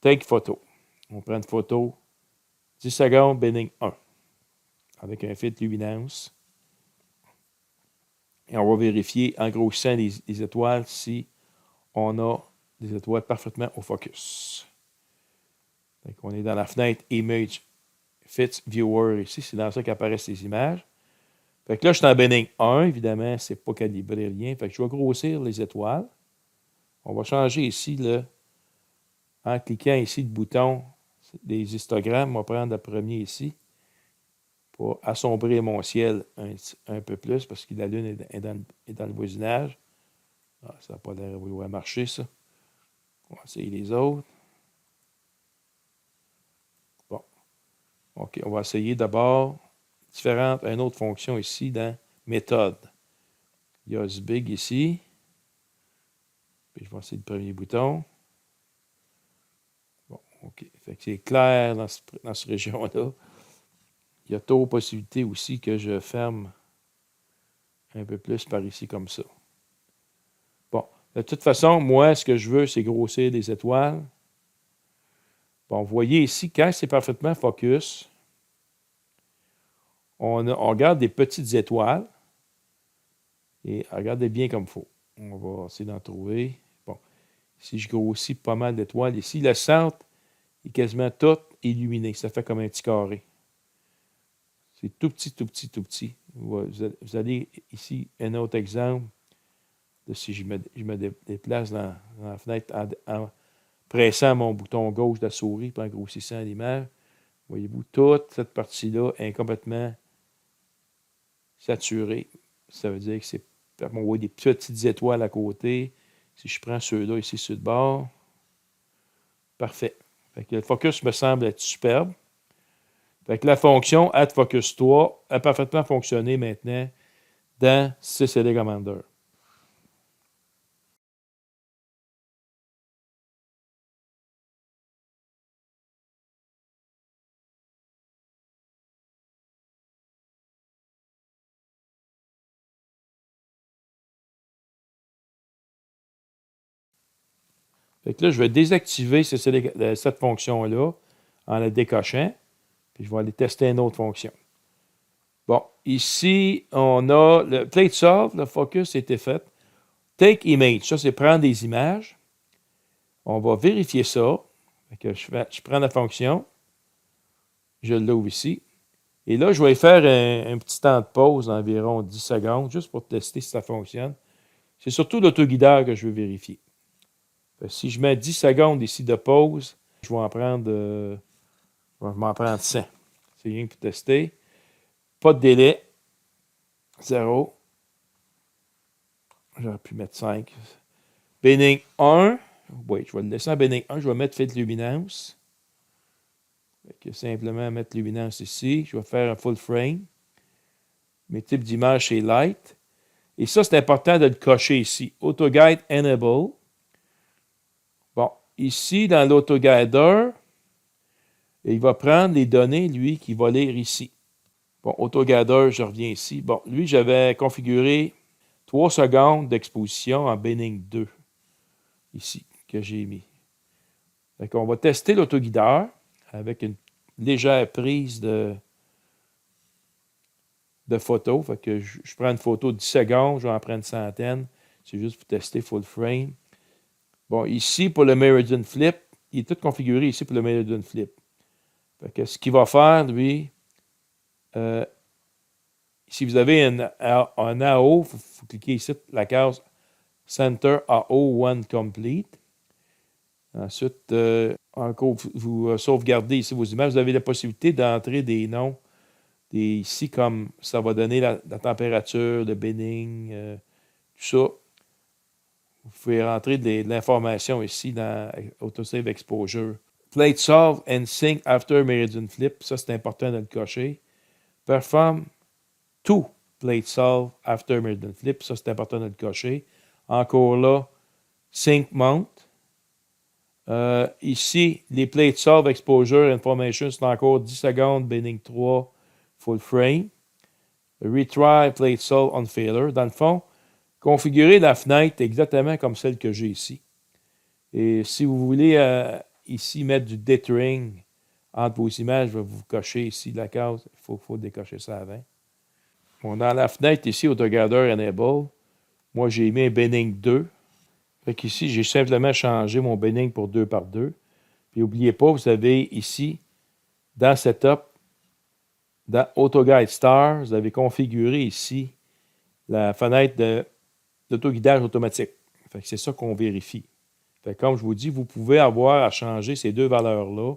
Take photo. On prend une photo, 10 secondes, Binning 1, avec un filtre luminance. Et on va vérifier en grossissant les étoiles si on a des étoiles parfaitement au focus. Donc, on est dans la fenêtre Image Fit Viewer ici. C'est dans ça qu'apparaissent les images. Fait que là, je suis en Binning 1. Évidemment, ce n'est pas calibré rien. Fait que je vais grossir les étoiles. On va changer ici, en cliquant ici le bouton des histogrammes. On va prendre le premier ici pour assombrir mon ciel un peu plus parce que la Lune est dans le voisinage. Ah, ça n'a pas l'air de marcher, ça. On va essayer les autres. Bon. OK, on va essayer d'abord une autre fonction ici dans méthode. Il y a ce big ici. Puis je vais essayer le premier bouton. Bon, OK. Fait que c'est clair dans cette région-là. Il y a trop de possibilités aussi que je ferme un peu plus par ici comme ça. Bon, de toute façon, moi, ce que je veux, c'est grossir les étoiles. Bon, vous voyez ici, quand c'est parfaitement focus, on regarde des petites étoiles. Et regardez bien comme il faut. On va essayer d'en trouver. Bon, si je grossis pas mal d'étoiles ici, le centre est quasiment tout illuminé. Ça fait comme un petit carré. C'est tout petit, tout petit, tout petit. Vous allez ici, un autre exemple de si je me déplace dans la fenêtre en pressant mon bouton gauche de la souris et en grossissant l'image. Voyez-vous, toute cette partie-là est complètement saturée. Ça veut dire que c'est. On voit des petites étoiles à côté. Si je prends ceux-là ici sur le bord, parfait. Fait que le focus me semble être superbe. Fait que la fonction Add Focus 3 a parfaitement fonctionné maintenant dans CCD Commander. Fait que là, je vais désactiver cette fonction-là en la décochant. Puis je vais aller tester une autre fonction. Bon, ici, on a le Plate Solve, le focus était fait. Take Image, ça c'est prendre des images. On va vérifier ça. Fait que je prends la fonction, je l'ouvre ici. Et là, je vais faire un petit temps de pause d'environ 10 secondes, juste pour tester si ça fonctionne. C'est surtout l'autoguideur que je veux vérifier. Si je mets 10 secondes ici de pause, je vais m'en prendre 100. C'est rien pour tester. Pas de délai. 0. J'aurais pu mettre 5. Binning 1. Oui, je vais le laisser en Binning 1. Je vais mettre Fit Luminance. Simplement mettre Luminance ici. Je vais faire un full frame. Mes types d'images, c'est Light. Et ça, c'est important de le cocher ici. AutoGuide Enable. Bon, ici, dans l'AutoGuider, il va prendre les données, lui, qu'il va lire ici. Bon, AutoGuider, je reviens ici. Bon, lui, j'avais configuré 3 secondes d'exposition en Binning 2. Ici, que j'ai mis. Donc, on va tester l'autoguideur avec une légère prise de photo. Fait que je prends une photo de 10 secondes, je vais en prendre une centaine. C'est juste pour tester full frame. Bon, ici, pour le Meridian Flip, il est tout configuré ici pour le Meridian Flip. Fait que ce qu'il va faire, lui, si vous avez un AO, il faut cliquer ici, la case Center AO One Complete. Ensuite, encore, vous sauvegardez ici vos images. Vous avez la possibilité d'entrer des noms. Ici, comme ça va donner la température, le binning, tout ça. Vous pouvez rentrer de l'information ici dans Autosave Exposure. Plate Solve and Sync After Meridian Flip. Ça, c'est important de le cocher. Perform to Plate Solve After Meridian Flip. Ça, c'est important de le cocher. Encore là, Sync Mount. Ici, les Plate Solve Exposure Information, c'est encore 10 secondes, Binning 3, Full Frame. Retry Plate Solve on Failure. Dans le fond, configurer la fenêtre exactement comme celle que j'ai ici. Et si vous voulez ici mettre du dithering entre vos images, je vais vous cocher ici la case. Il faut décocher ça avant. Bon, dans la fenêtre ici, AutoGuider Enable, moi j'ai mis un Binning 2. Fait qu'ici, j'ai simplement changé mon binning pour 2 par 2. Puis n'oubliez pas, vous avez ici, dans Setup, dans AutoGuide Star, vous avez configuré ici la fenêtre d'autoguidage automatique. Fait que c'est ça qu'on vérifie. Fait que comme je vous dis, vous pouvez avoir à changer ces deux valeurs-là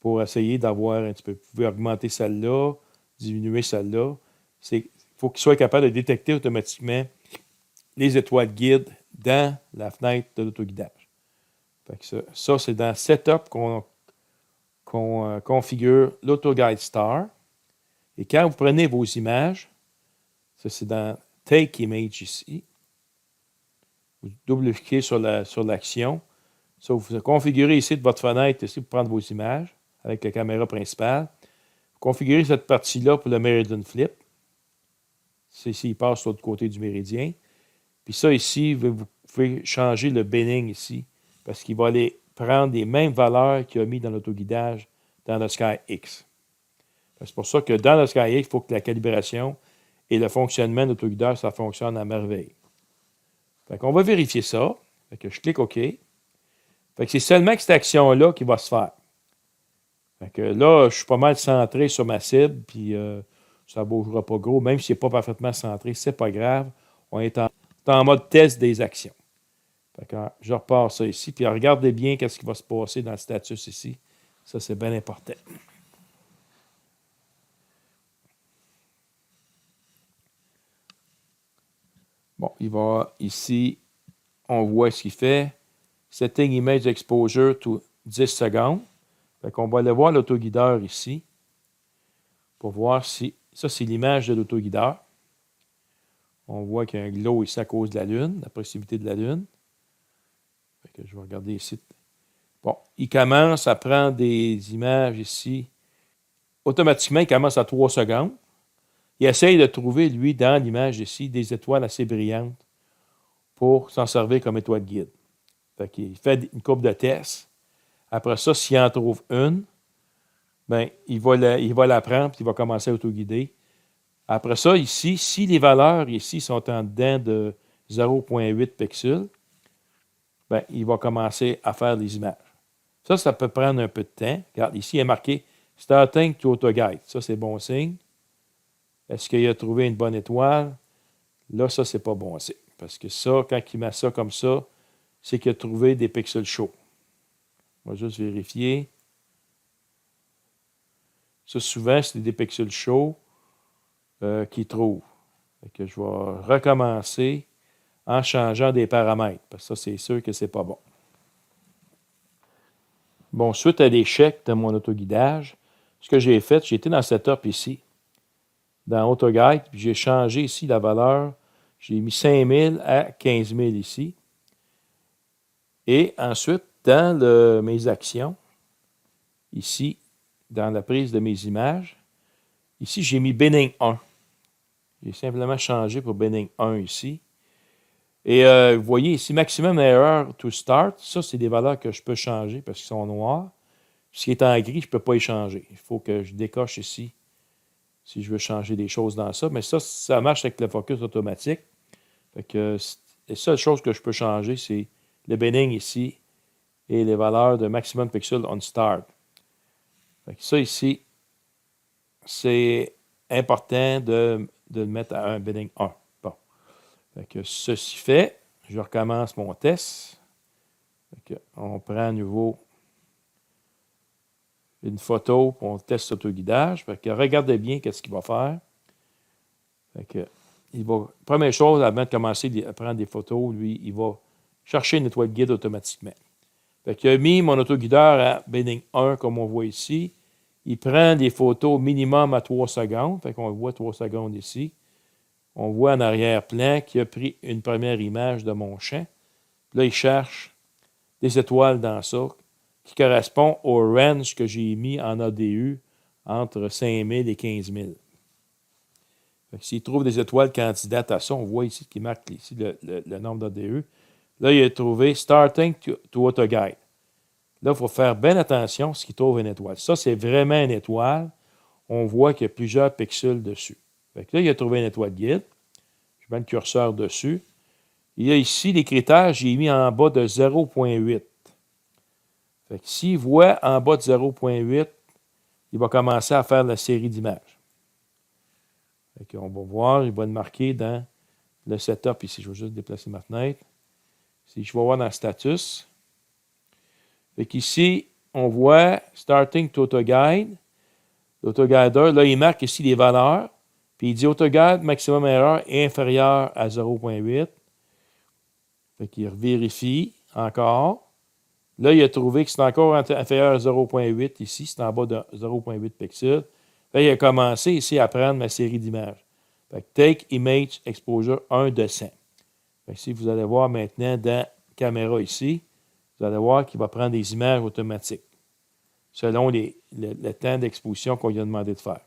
pour essayer d'avoir un petit peu. Vous pouvez augmenter celle-là, diminuer celle-là. Il faut qu'il soit capable de détecter automatiquement les étoiles guides dans la fenêtre de l'autoguidage. Fait que ça c'est dans Setup qu'on configure l'AutoGuide Star. Et quand vous prenez vos images, ça c'est dans Take Image ici, Vous double-cliquez sur l'action. Ça, vous configurez ici de votre fenêtre ici pour prendre vos images avec la caméra principale. Vous configurez cette partie-là pour le Meridian Flip. C'est ici, il passe sur l'autre côté du méridien. Puis ça ici, vous pouvez changer le binning ici parce qu'il va aller prendre les mêmes valeurs qu'il a mis dans l'autoguidage dans le SkyX. C'est pour ça que dans le SkyX, il faut que la calibration et le fonctionnement de l'autoguidage, ça fonctionne à merveille. Fait qu'on va vérifier ça. Fait que je clique OK. Fait que c'est seulement cette action-là qui va se faire. Fait que là, je suis pas mal centré sur ma cible, puis ça ne bougera pas gros. Même si ce n'est pas parfaitement centré, c'est pas grave. On est en mode test des actions. Fait que je repars ça ici, puis regardez bien ce qui va se passer dans le status ici. Ça, c'est bien important. Bon, il va ici, on voit ce qu'il fait. Setting Image Exposure to 10 secondes. Fait qu'on va aller voir l'autoguideur ici pour voir si... Ça, c'est l'image de l'autoguideur. On voit qu'il y a un glow ici à cause de la Lune, la proximité de la Lune. Fait que je vais regarder ici. Bon, il commence à prendre des images ici. Automatiquement, il commence à 3 secondes. Il essaye de trouver, lui, dans l'image ici, des étoiles assez brillantes pour s'en servir comme étoile guide. Fait qu'il fait une courbe de test. Après ça, s'il en trouve une, ben, il va la prendre et il va commencer à autoguider. Après ça, ici, si les valeurs ici sont en dedans de 0,8 pixels, ben, il va commencer à faire les images. Ça peut prendre un peu de temps. Regarde, ici, il est marqué Starting to AutoGuide. Ça, c'est bon signe. Est-ce qu'il a trouvé une bonne étoile? Là, ça, c'est pas bon signe. Parce que ça, quand il met ça comme ça, c'est qu'il a trouvé des pixels chauds. On va juste vérifier. Ça, souvent, c'est des pixels chauds qu'il trouve. Fait que je vais recommencer en changeant des paramètres. Parce que ça, c'est sûr que c'est pas bon. Bon, suite à l'échec de mon autoguidage, ce que j'ai fait, j'ai été dans Setup ici, dans AutoGuide, puis j'ai changé ici la valeur. J'ai mis 5000 à 15 000 ici. Et ensuite, dans mes actions, ici, dans la prise de mes images, ici, j'ai mis Binning 1. J'ai simplement changé pour Binning 1 ici. Et vous voyez ici, Maximum Error to Start. Ça, c'est des valeurs que je peux changer parce qu'ils sont noirs. Ce qui est en gris, je ne peux pas y changer. Il faut que je décoche ici si je veux changer des choses dans ça. Mais ça marche avec le focus automatique. Fait que la seule chose que je peux changer, c'est le binning ici et les valeurs de maximum pixel on start. Fait que ça ici, c'est important de le mettre à un binning 1. Bon. Fait que ceci fait, je recommence mon test. Fait que on prend à nouveau une photo pour on teste l'autoguidage. Fait que regardez bien qu'est-ce qu'il va faire. Fait que première chose, avant de commencer à prendre des photos, lui, il va chercher une étoile guide automatiquement. Fait qu'il a mis mon autoguideur à binning 1, comme on voit ici. Il prend des photos minimum à 3 secondes. Fait qu'on voit 3 secondes ici. On voit en arrière-plan qu'il a pris une première image de mon champ. Puis là, il cherche des étoiles dans ça qui correspond au range que j'ai mis en ADU entre 5000 et 15 000. S'il trouve des étoiles candidates à ça, on voit ici qu'il marque ici le nombre d'ADE. Là, il a trouvé Starting to AutoGuide. Là, il faut faire bien attention à ce qu'il trouve une étoile. Ça, c'est vraiment une étoile. On voit qu'il y a plusieurs pixels dessus. Fait que là, il a trouvé une étoile guide. Je mets le curseur dessus. Il y a ici les critères, j'ai mis en bas de 0,8. Fait que s'il voit en bas de 0,8, il va commencer à faire la série d'images. Fait qu'on va voir, il va le marquer dans le setup ici. Je vais juste déplacer ma fenêtre. Si je vais voir dans le status. Fait qu'ici, on voit Starting to AutoGuide. L'AutoGuider, là, il marque ici les valeurs. Puis il dit AutoGuide maximum erreur est inférieur à 0,8. Fait qu'il vérifie encore. Là, il a trouvé que c'est encore inférieur à 0,8 ici. C'est en bas de 0,8 pixels. Là, il a commencé ici à prendre ma série d'images. Fait que Take Image Exposure 1 de 100. Si vous allez voir maintenant dans caméra ici, vous allez voir qu'il va prendre des images automatiques selon le temps d'exposition qu'on lui a demandé de faire.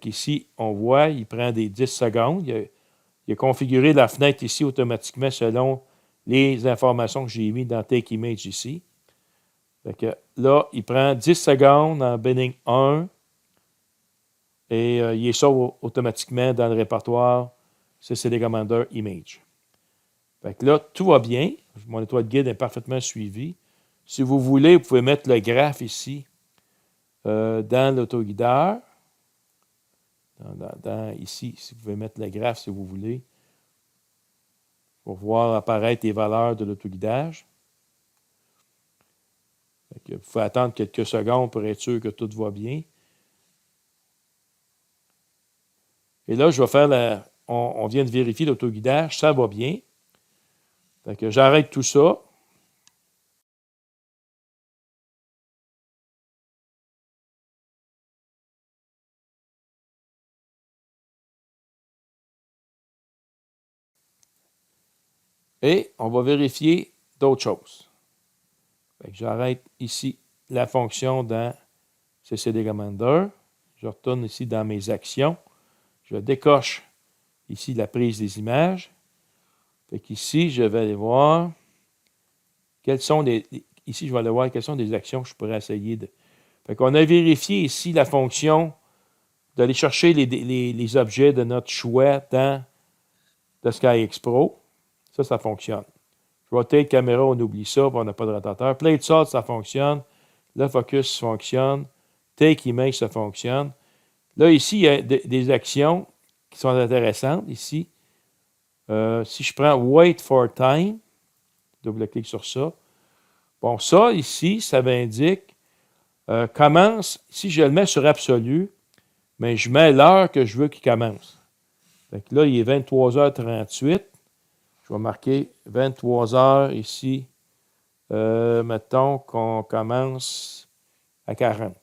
Ici, on voit, il prend des 10 secondes. Il a configuré la fenêtre ici automatiquement selon les informations que j'ai mises dans Take Image ici. Là, il prend 10 secondes en Binning 1 et il est sauve automatiquement dans le répertoire CCD Commander Image. Là, tout va bien. Mon étoile de guide est parfaitement suivi. Si vous voulez, vous pouvez mettre le graphe ici dans l'autoguideur. Ici, si vous pouvez mettre le graphe si vous voulez, pour voir apparaître les valeurs de l'autoguidage. Vous pouvez attendre quelques secondes pour être sûr que tout va bien. Et là, je vais faire on vient de vérifier l'autoguidage, ça va bien. J'arrête tout ça. Et on va vérifier d'autres choses. J'arrête ici la fonction dans CCD Commander. Je retourne ici dans mes actions. Je décoche ici la prise des images. Ici, je vais aller voir quelles sont ici, je vais aller voir quelles sont des actions que je pourrais essayer de. On a vérifié ici la fonction d'aller chercher les objets de notre choix dans le SkyX Pro. Ça fonctionne. Rotate caméra, on oublie ça, on n'a pas de rotateur. Play de sort, ça fonctionne. Le focus fonctionne. Take image, ça fonctionne. Là, ici, il y a des actions qui sont intéressantes. Ici, si je prends Wait for Time, double-clic sur ça. Bon, ça, ici, ça m'indique commence. Si je le mets sur absolu, mais je mets l'heure que je veux qu'il commence. Là, il est 23h38. Je vais marquer 23h ici. Mettons qu'on commence à 40.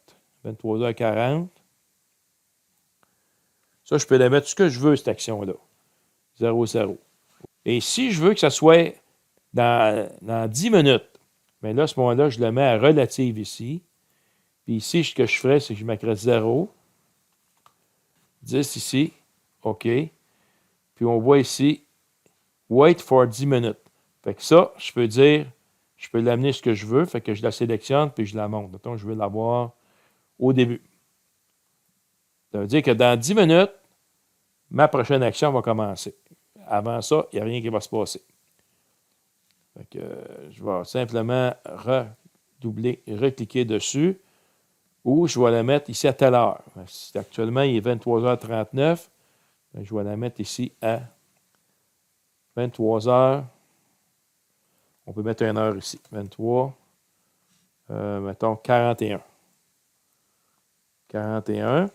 23h40. Ça, je peux la mettre ce que je veux, cette action-là. 0,0. Et si je veux que ça soit dans 10 minutes, mais là, à ce moment-là, je le mets à relative ici. Puis ici, ce que je ferais, c'est que je mettrais 0. 10 ici. OK. Puis on voit ici, wait for 10 minutes. Ça, je peux dire, je peux l'amener ce que je veux. Je la sélectionne puis je la monte. Mettons, je veux l'avoir au début. Ça veut dire que dans 10 minutes, ma prochaine action va commencer. Avant ça, il n'y a rien qui va se passer. Je vais simplement recliquer dessus ou je vais la mettre ici à telle heure. Actuellement, il est 23h39. Je vais la mettre ici à 23h. On peut mettre une heure ici. 23. Mettons 41. 41.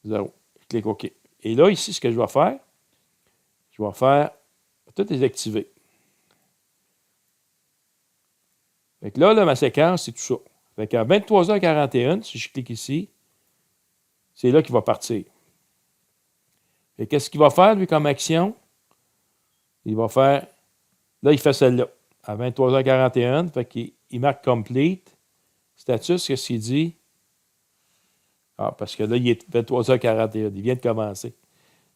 0. Je clique OK. Et là, ici, ce que je vais faire tout désactiver. Là, ma séquence, c'est tout ça. À 23h41, si je clique ici, c'est là qu'il va partir. Et qu'est-ce qu'il va faire, lui, comme action? Il va faire... Là, il fait celle-là. À 23h41, il marque complete. Status, qu'est-ce qu'il dit? Parce que là, il est 23h41. Il vient de commencer.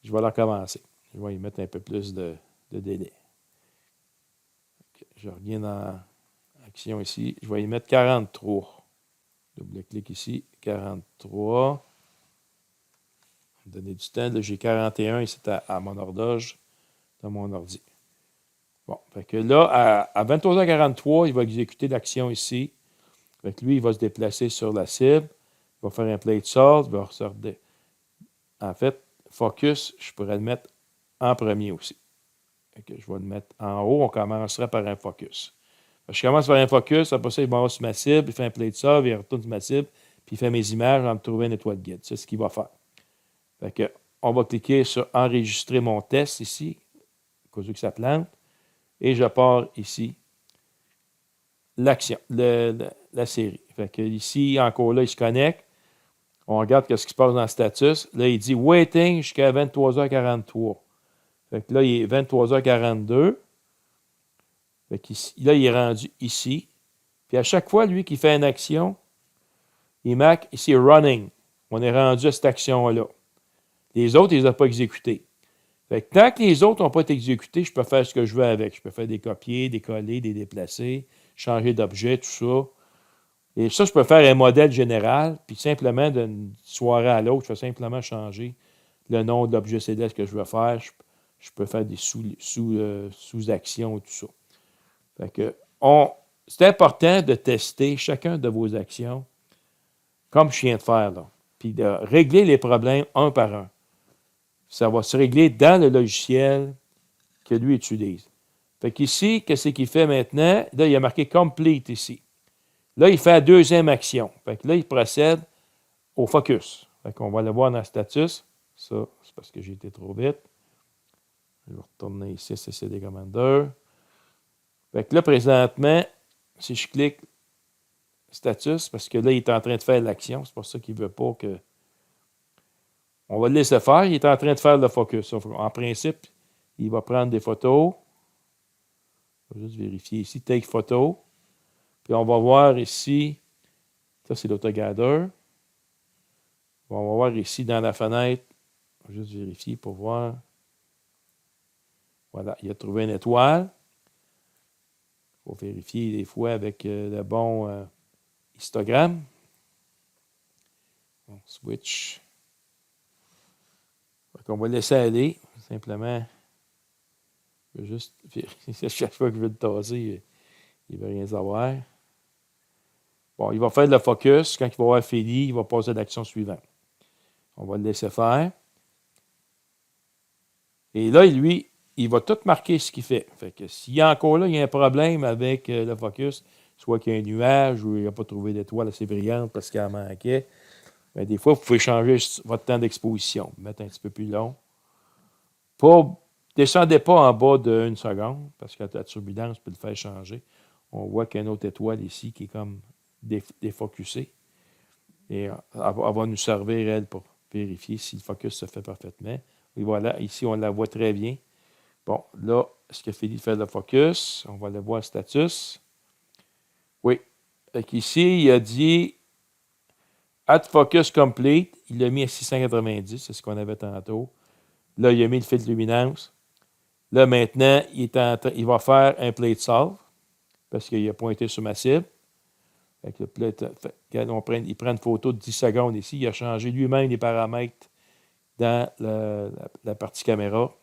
Je vais la recommencer. Je vais y mettre un peu plus de délai. Je reviens dans action ici. Je vais y mettre 43. Double-clic ici. 43. Donner du temps. Là, j'ai 41 ici à mon horloge dans mon ordi. Bon, là, à 23h43, il va exécuter l'action ici. Lui, il va se déplacer sur la cible. Il va faire un play de sort. Il va ressortir. En fait, focus, je pourrais le mettre en premier aussi. Je vais le mettre en haut. On commencera par un focus. Je commence par un focus. Après ça, il va sur ma cible. Il fait un play de sort. Il retourne sur ma cible. Puis il fait mes images en me trouvant une étoile de guide. C'est ce qu'il va faire. On va cliquer sur enregistrer mon test ici. Au cas où que ça plante. Et je pars ici l'action, la série. Ici, encore là, il se connecte. On regarde ce qui se passe dans le status. Là, il dit waiting jusqu'à 23h43. Fait que là, il est 23h42. Fait qu'ici, là, il est rendu ici. Puis à chaque fois, lui, qui fait une action, il marque ici running. On est rendu à cette action-là. Les autres, il ne les a pas exécutés. Fait que tant que les autres n'ont pas été exécutés, je peux faire ce que je veux avec. Je peux faire des copier, des coller, des déplacer, changer d'objet, tout ça. Et ça, je peux faire un modèle général, puis simplement d'une soirée à l'autre, je peux simplement changer le nom de l'objet CDS que je veux faire. Je peux faire des sous-actions et tout ça. Fait que c'est important de tester chacun de vos actions, comme je viens de faire, là, puis de régler les problèmes un par un. Ça va se régler dans le logiciel que lui utilise. Fait qu'ici, qu'est-ce qu'il fait maintenant? Là, il a marqué Complete ici. Là, il fait la deuxième action. Fait que là, il procède au focus. Fait qu'on va le voir dans le status. Ça, c'est parce que j'ai été trop vite. Je vais retourner ici, c'est CD Commander. Fait que là, présentement, si je clique status, parce que là, il est en train de faire l'action. C'est pour ça qu'il ne veut pas que... On va le laisser faire. Il est en train de faire le focus. En principe, il va prendre des photos. Je vais juste vérifier ici. Take photo. Puis on va voir ici. Ça, c'est l'AutoGather. On va voir ici dans la fenêtre. Je vais juste vérifier pour voir. Voilà, il a trouvé une étoile. Il faut vérifier des fois avec le bon histogramme. On switch. On va laisser aller. Simplement, je vais juste vérifier. Chaque fois que je veux le tasser, il ne veut rien savoir. Bon, il va faire le focus. Quand il va avoir fini, il va passer à l'action suivante. On va le laisser faire. Et là, lui, il va tout marquer ce qu'il fait. Fait que s'il y a encore là, il y a un problème avec le focus, soit qu'il y a un nuage ou il n'a pas trouvé d'étoile assez brillante parce qu'il en manquait, bien, des fois, vous pouvez changer votre temps d'exposition, mettre un petit peu plus long. Descendez pas en bas d'une seconde, parce que la turbulence peut le faire changer. On voit qu'il y a une autre étoile ici qui est comme défocusée. Et elle va nous servir, elle, pour vérifier si le focus se fait parfaitement. Et voilà, ici, on la voit très bien. Bon, là, est-ce qu'il a fini de faire le focus? On va le voir status. Oui. Ici, il a dit Add Focus Complete. Il l'a mis à 690, c'est ce qu'on avait tantôt. Là, il a mis le filtre luminance. Là, maintenant, il va faire un plate solve parce qu'il a pointé sur ma cible. Avec le plate, il prend une photo de 10 secondes ici. Il a changé lui-même les paramètres dans la partie caméra.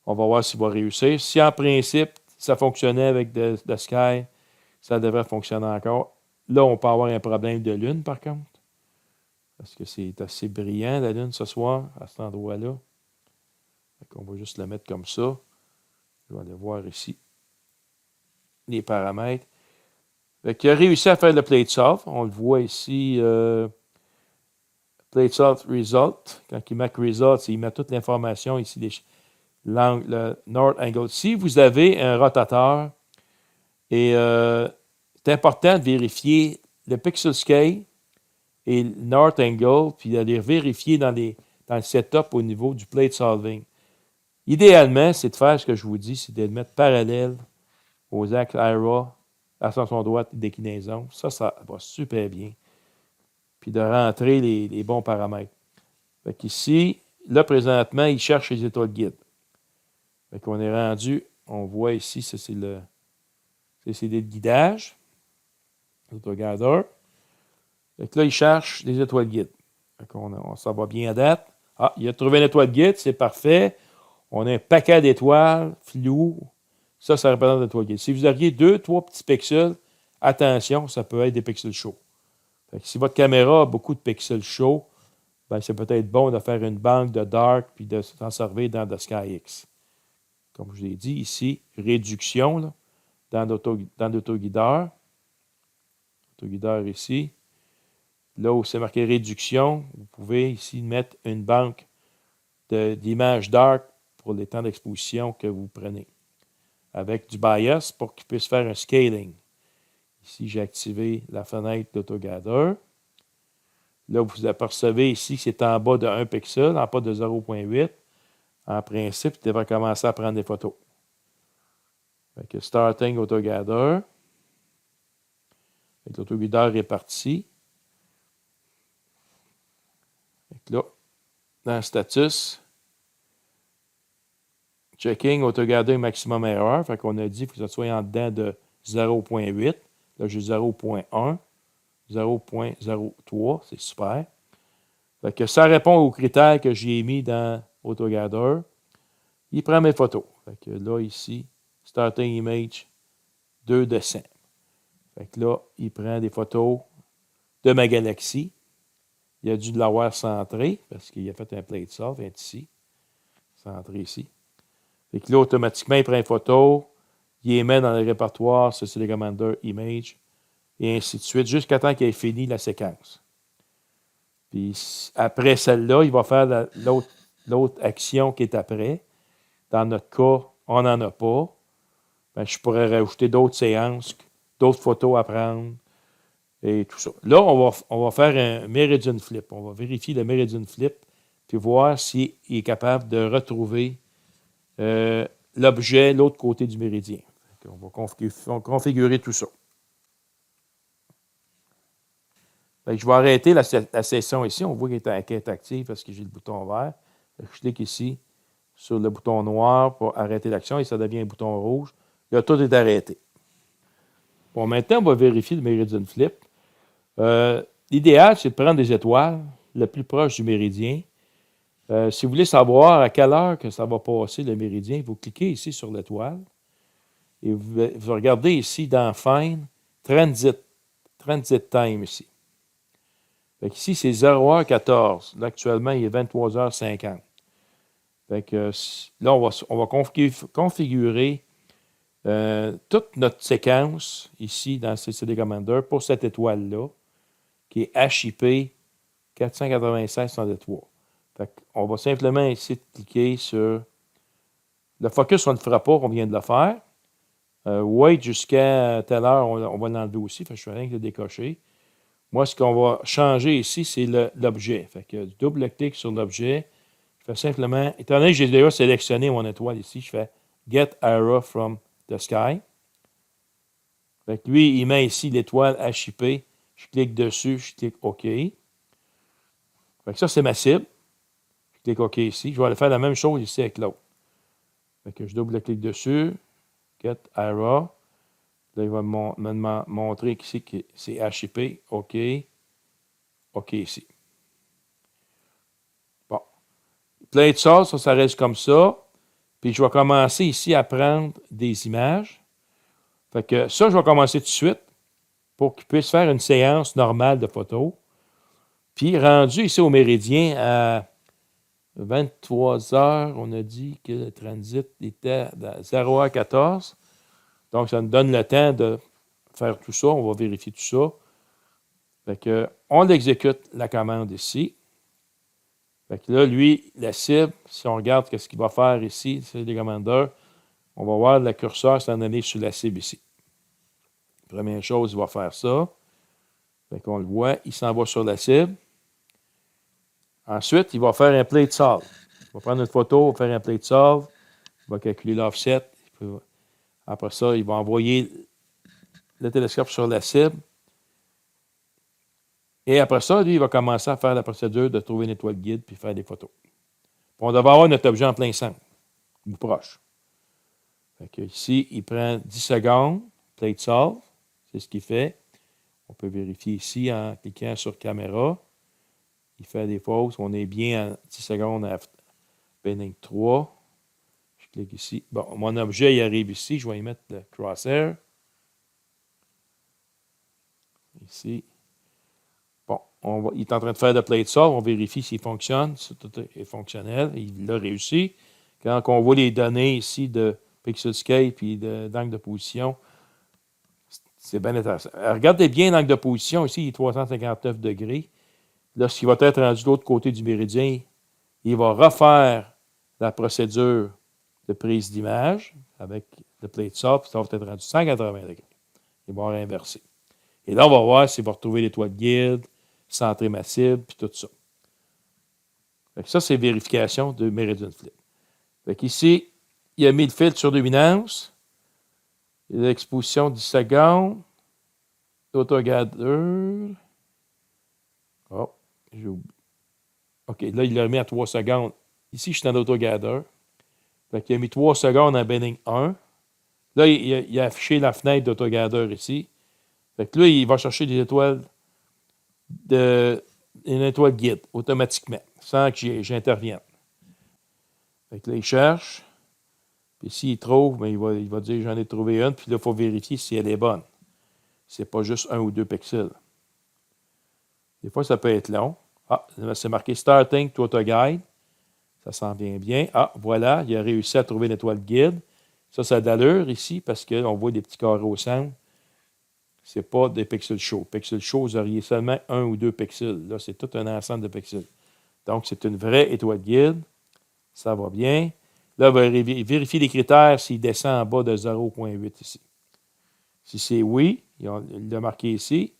On va voir s'il va réussir. Si en principe, ça fonctionnait avec The Sky, ça devrait fonctionner encore. Là, on peut avoir un problème de lune, par contre. Parce que c'est assez brillant, la lune, ce soir, à cet endroit-là. On va juste la mettre comme ça. Je vais aller voir ici les paramètres. Il a réussi à faire le plate solve. On le voit ici, plate solve result. Quand il marque result, il met toute l'information ici, l'angle, le north angle. Si vous avez un rotateur, et c'est important de vérifier le pixel scale et le north angle, puis d'aller vérifier dans le setup au niveau du plate solving. Idéalement, c'est de faire ce que je vous dis, c'est de le mettre parallèle aux axes IRA, ascension droite et déclinaison. Ça va super bien. Puis de rentrer les bons paramètres. Fait qu'ici, là, présentement, il cherche les étoiles guides. Fait qu'on est rendu, on voit ici, ça c'est le CD de guidage. AutoGather. Fait que là, il cherche les étoiles guides. Fait qu'on ça va bien à date. Ah, il a trouvé une étoile guide, c'est parfait. On a un paquet d'étoiles floues. Ça représente l'étoile guide. Si vous aviez 2-3 petits pixels, attention, ça peut être des pixels chauds. Fait que si votre caméra a beaucoup de pixels chauds, ben c'est peut-être bon de faire une banque de dark puis de s'en servir dans The SkyX. Comme je l'ai dit ici, réduction là, dans l'autoguideur. Autoguideur ici. Là où c'est marqué réduction, vous pouvez ici mettre une banque d'images dark pour les temps d'exposition que vous prenez. Avec du bias pour qu'il puisse faire un scaling. Ici, j'ai activé la fenêtre d'AutoGather. Là, vous apercevez ici que c'est en bas de 1 pixel, en bas de 0.8, en principe, il devrait commencer à prendre des photos. Fait que Starting AutoGather. L'autoguideur est parti. Fait que là, dans le status, checking AutoGather maximum error. Fait qu'on a dit qu'il faut que ça soit en dedans de 0.8. Là, j'ai 0.1, 0.03. C'est super. Fait que ça répond aux critères que j'ai mis dans AutoGather. Il prend mes photos. Fait que là, ici, Starting Image 2 de 100. Fait que là, il prend des photos de ma galaxie. Il a dû l'avoir centré parce qu'il a fait un plate solve, il est ici. Centré ici. Fait que là, automatiquement, il prend une photo, il les met dans le répertoire CCD Commander Image, et ainsi de suite, jusqu'à temps qu'il ait fini la séquence. Puis après celle-là, il va faire l'autre action qui est après. Dans notre cas, on n'en a pas. Ben, je pourrais rajouter d'autres séances, d'autres photos à prendre et tout ça. Là, on va faire un Meridian Flip. On va vérifier le Meridian Flip puis voir s'il est capable de retrouver l'objet de l'autre côté du méridien. On va configurer tout ça. Je vais arrêter la session ici. On voit qu'elle est active parce que j'ai le bouton vert. Je clique ici sur le bouton noir pour arrêter l'action et ça devient un bouton rouge. Là, tout est arrêté. Bon, maintenant, on va vérifier le Meridian Flip. L'idéal, c'est de prendre des étoiles le plus proche du méridien. Si vous voulez savoir à quelle heure que ça va passer le méridien, vous cliquez ici sur l'étoile et vous regardez ici dans Find Transit Time ici. Fait ici, c'est 0h14. Là, actuellement, il est 23h50. Fait que, là, on va configurer toute notre séquence ici dans CCD Commander pour cette étoile-là, qui est HIP 496-103. Fait qu'on va simplement ici cliquer sur le focus, on ne le fera pas, on vient de le faire. Wait jusqu'à telle heure, on va l'enlever aussi. Fait que je fais rien que le décocher. Moi, ce qu'on va changer ici, c'est l'objet. Fait que double-clic sur l'objet. Je fais simplement, étant donné que j'ai déjà sélectionné mon étoile ici, je fais Get Arrow from the Sky. Fait que lui, il met ici l'étoile HIP. Je clique dessus, je clique OK. Fait que ça, c'est ma cible. Je clique OK ici. Je vais aller faire la même chose ici avec l'autre. Fait que je double-clique dessus. Get Arrow. Là, il va me montrer ici que c'est HIP. OK. OK ici. Bon. Plate Source, ça reste comme ça. Puis je vais commencer ici à prendre des images. Fait que ça, je vais commencer tout de suite pour qu'il puisse faire une séance normale de photos. Puis rendu ici au méridien à 23 heures, on a dit que le transit était à 0h14. Donc, ça nous donne le temps de faire tout ça. On va vérifier tout ça. Fait que, on exécute la commande ici. Fait que là, lui, la cible, si on regarde ce qu'il va faire ici, c'est les commandeurs, on va voir le curseur s'en aller sur la cible ici. Première chose, il va faire ça. Fait qu'on le voit, il s'en va sur la cible. Ensuite, il va faire un plate solve. Il va prendre une photo, il va faire un plate solve. Il va calculer l'offset. Après ça, il va envoyer le télescope sur la cible. Et après ça, lui, il va commencer à faire la procédure de trouver une étoile guide puis faire des photos. Puis on devrait avoir notre objet en plein centre, ou proche. Fait que ici, il prend 10 secondes, plate solve, c'est ce qu'il fait. On peut vérifier ici en cliquant sur caméra. Il fait des fausses. On est bien en 10 secondes à Benning 3. Je clique ici. Bon, mon objet, il arrive ici. Je vais y mettre le crosshair. Ici. Bon, il est en train de faire le plate solve. On vérifie s'il fonctionne, si tout est fonctionnel. Il l'a réussi. Quand on voit les données ici de Pixelscape et d'angle de position, c'est bien intéressant. Regardez bien l'angle de position. Ici, il est 359 degrés. Lorsqu'il va être rendu de l'autre côté du méridien, il va refaire la procédure de prise d'image avec le plate solve. Ça va être rendu 180 degrés. Il va inverser. Et là, on va voir s'il va retrouver l'étoile guide, centrer ma cible, puis tout ça. Ça, c'est vérification de Meridian Flip. Fait qu'ici, il a mis le filtre sur luminance. L'exposition 10 secondes. L'autogadeur. Oh, j'ai oublié. OK, là, il l'a mis à 3 secondes. Ici, je suis dans l'autogadeur. Fait qu'il a mis 3 secondes en bending 1. Là, il a affiché la fenêtre d'autogadeur ici. Fait que là, il va chercher des étoiles une étoile guide automatiquement, sans que j'intervienne. Fait que là, il cherche. Puis s'il trouve, ben, il va dire j'en ai trouvé une. Puis là, il faut vérifier si elle est bonne. C'est pas juste 1 ou 2 pixels. Des fois, ça peut être long. Ah, c'est marqué Starting to Autoguide. Ça s'en vient bien. Ah, voilà, il a réussi à trouver une étoile guide. Ça a d'allure ici parce qu'on voit des petits carrés au centre. Ce n'est pas des pixels chauds. Pixels chauds, vous auriez seulement 1 ou 2 pixels. Là, c'est tout un ensemble de pixels. Donc, c'est une vraie étoile guide. Ça va bien. Là, on va vérifier les critères s'il descend en bas de 0,8 ici. Si c'est oui, il l'a marqué ici,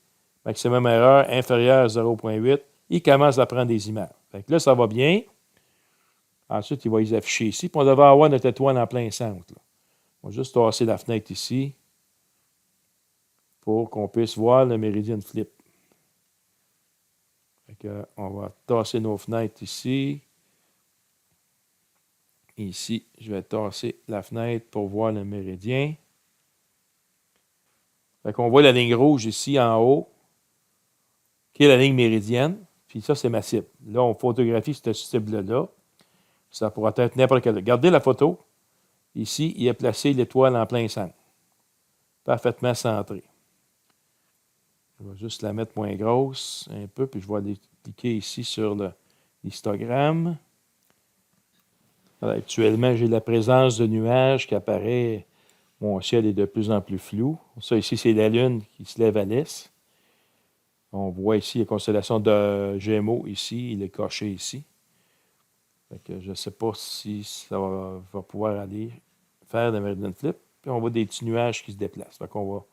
maximum erreur inférieure à 0,8, il commence à prendre des images. Fait que là, ça va bien. Ensuite, il va les afficher ici. Puis on devrait avoir notre étoile en plein centre. Là. On va juste tasser la fenêtre ici pour qu'on puisse voir le méridien flip. Fait que, on va tasser nos fenêtres ici. Ici, je vais tasser la fenêtre pour voir le méridien. Fait qu'on voit la ligne rouge ici en haut, qui est la ligne méridienne. Puis ça, c'est ma cible. Là, on photographie cette cible-là. Ça pourra être n'importe quelle. Regardez la photo. Ici, il a placé l'étoile en plein centre. Parfaitement centrée. Je vais juste la mettre moins grosse un peu, puis je vais aller cliquer ici sur l'histogramme. Actuellement, j'ai la présence de nuages qui apparaît. Mon ciel est de plus en plus flou. Ça, ici, c'est la Lune qui se lève à l'est. On voit ici la constellation de Gémeaux ici, il est coché ici. Fait que je ne sais pas si ça va pouvoir aller faire le Meridian Flip. Puis on voit des petits nuages qui se déplacent. Fait qu'on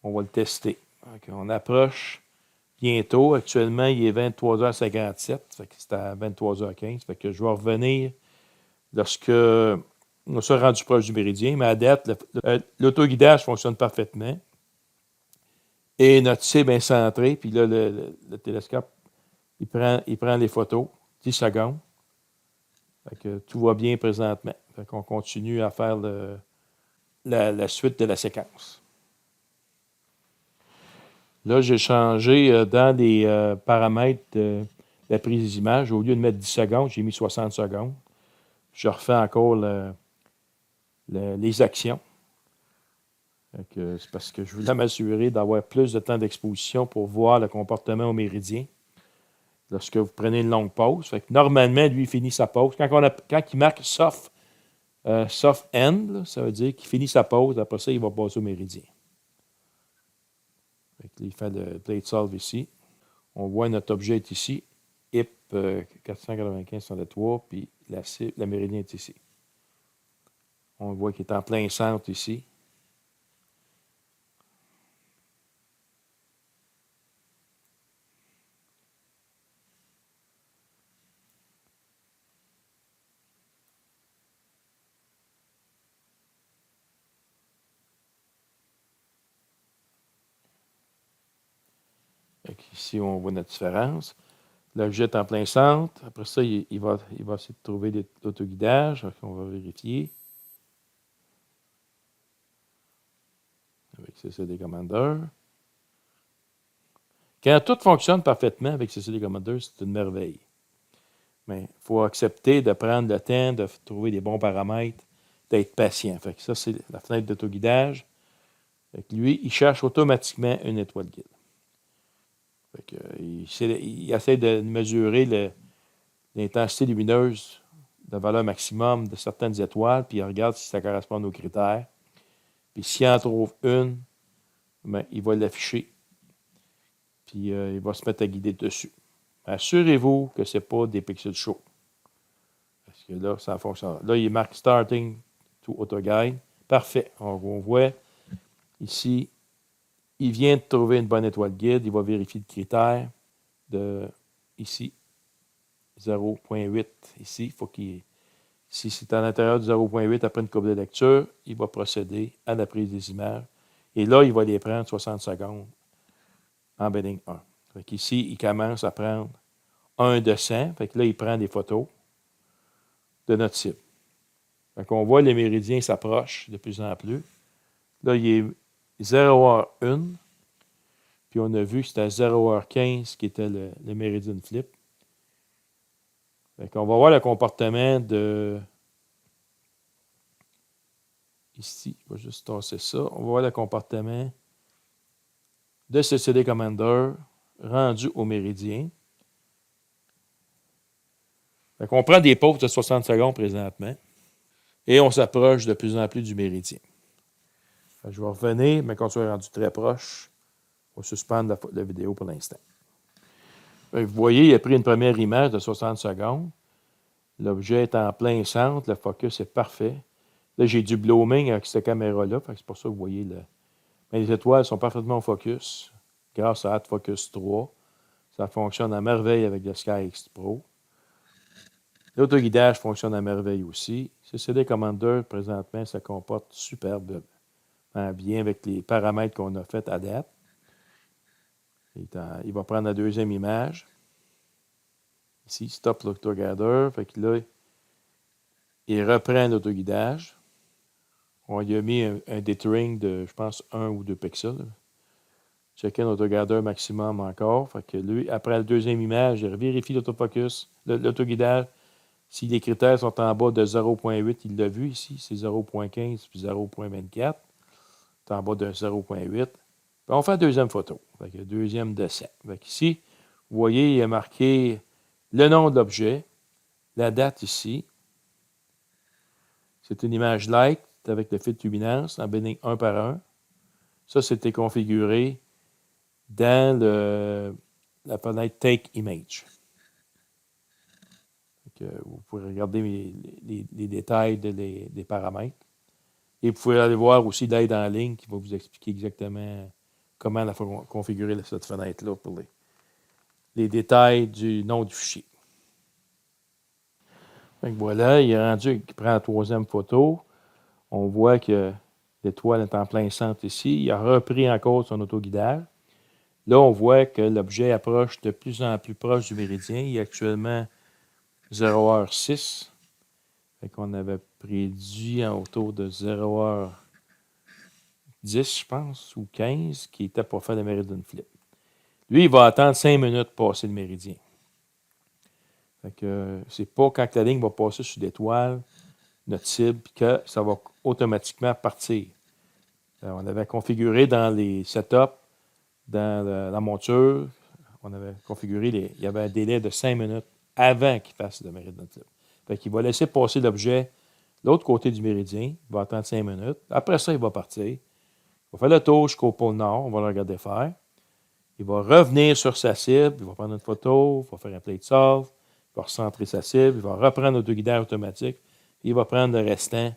va le tester. Fait on approche bientôt. Actuellement, il est 23h57. Fait que c'est à 23h15. Fait que je vais revenir lorsque on sera rendu proche du méridien. Mais à date, l'autoguidage fonctionne parfaitement. Et notre cible est centrée. Puis là, le télescope, il prend les photos. 10 secondes. Fait que tout va bien présentement. Fait qu'on continue à faire la suite de la séquence. Là, j'ai changé dans les paramètres de la prise des images. Au lieu de mettre 10 secondes, j'ai mis 60 secondes. Je refais encore les actions. C'est parce que je voulais m'assurer d'avoir plus de temps d'exposition pour voir le comportement au méridien lorsque vous prenez une longue pause. Fait que normalement, lui, il finit sa pause. Quand il marque soft end, là, ça veut dire qu'il finit sa pause. Après ça, il va passer au méridien. Fait que, il fait le plate solve ici. On voit notre objet est ici. IP 495-3, puis la méridien est ici. On voit qu'il est en plein centre ici. Ici, on voit notre différence. L'objet est en plein centre. Après ça, il va essayer de trouver l'autoguidage. On va vérifier. Avec CCD Commander. Quand tout fonctionne parfaitement avec CCD Commander, c'est une merveille. Mais il faut accepter de prendre le temps de trouver les bons paramètres, d'être patient. Fait que ça, c'est la fenêtre d'autoguidage. Lui, il cherche automatiquement une étoile guide. Fait que, il essaie de mesurer l'intensité lumineuse de valeur maximum de certaines étoiles, puis il regarde si ça correspond à nos critères. Puis s'il en trouve une, ben, il va l'afficher. Puis il va se mettre à guider dessus. Assurez-vous que ce n'est pas des pixels chauds. Parce que là, ça fonctionne. Là, il marque Starting to AutoGuide. Parfait. On voit ici, il vient de trouver une bonne étoile guide. Il va vérifier le critère de ici, 0,8. Ici, il faut qu'il Si c'est à l'intérieur du 0.8 après une courbe de lecture, il va procéder à la prise des images. Et là, il va les prendre 60 secondes en Embedding 1. Fait ici, il commence à prendre 1 de 100. Fait que là, il prend des photos de notre cible. Fait qu'on voit les méridiens s'approchent de plus en plus. Là, il est 0h1. Puis on a vu que c'était à 0h15 qui était le méridien flip. Fait qu'on va voir le comportement de... Ici, je vais juste tasser ça. On va voir le comportement de ce CD Commander rendu au méridien. Fait qu'on prend des pauses de 60 secondes présentement et on s'approche de plus en plus du méridien. Fait que je vais revenir, mais quand on est rendu très proche, on va suspendre la vidéo pour l'instant. Vous voyez, il a pris une première image de 60 secondes. L'objet est en plein centre, le focus est parfait. Là, j'ai du blooming avec cette caméra-là, c'est pour ça que vous voyez mais les étoiles sont parfaitement au focus grâce à AutoFocus 3. Ça fonctionne à merveille avec le SkyX Pro. L'autoguidage fonctionne à merveille aussi. Ce CD Commander, présentement, se comporte superbe, bien avec les paramètres qu'on a fait à date. Il va prendre la deuxième image. Ici, Stop Look Together. Fait que là, il reprend l'autoguidage. On y a mis un dithering de, je pense, 1 ou 2 pixels. Checker l'autoguidage maximum encore. Fait que lui, après la deuxième image, il vérifie l'autofocus, l'autoguidage. Si les critères sont en bas de 0.8, il l'a vu ici, c'est 0.15 puis 0.24. C'est en bas de 0.8. On fait la deuxième photo. Fait que deuxième dessin. Fait ici, vous voyez, il a marqué le nom de l'objet, la date ici. C'est une image light avec le filtre luminance en Embedding 1 par 1. Ça, c'était configuré dans la fenêtre Take Image. Vous pouvez regarder les détails des paramètres. Et vous pouvez aller voir aussi l'aide en ligne qui va vous expliquer exactement comment configurer cette fenêtre-là pour les détails du nom du fichier. Donc voilà, il est rendu, il prend la troisième photo. On voit que l'étoile est en plein centre ici. Il a repris encore son autoguidage. Là, on voit que l'objet approche de plus en plus proche du méridien. Il est actuellement 0h06. Fait qu'on avait prédit autour de 0h10, je pense, ou 15, qui était pour faire le méridien flip. Lui, il va attendre 5 minutes pour passer le méridien. Fait que c'est pas quand la ligne va passer sur l'étoile, notre cible, que ça va automatiquement partir. On avait configuré dans les setups, dans la monture, on avait configuré, il y avait un délai de 5 minutes avant qu'il fasse le méridien flip. Fait qu'il va laisser passer l'objet de l'autre côté du méridien, il va attendre 5 minutes. Après ça, il va partir. Il va faire le tour jusqu'au pôle nord, on va le regarder faire. Il va revenir sur sa cible, il va prendre une photo, il va faire un plate solve, il va recentrer sa cible, il va reprendre l'autoguidage automatique, et il va prendre le restant de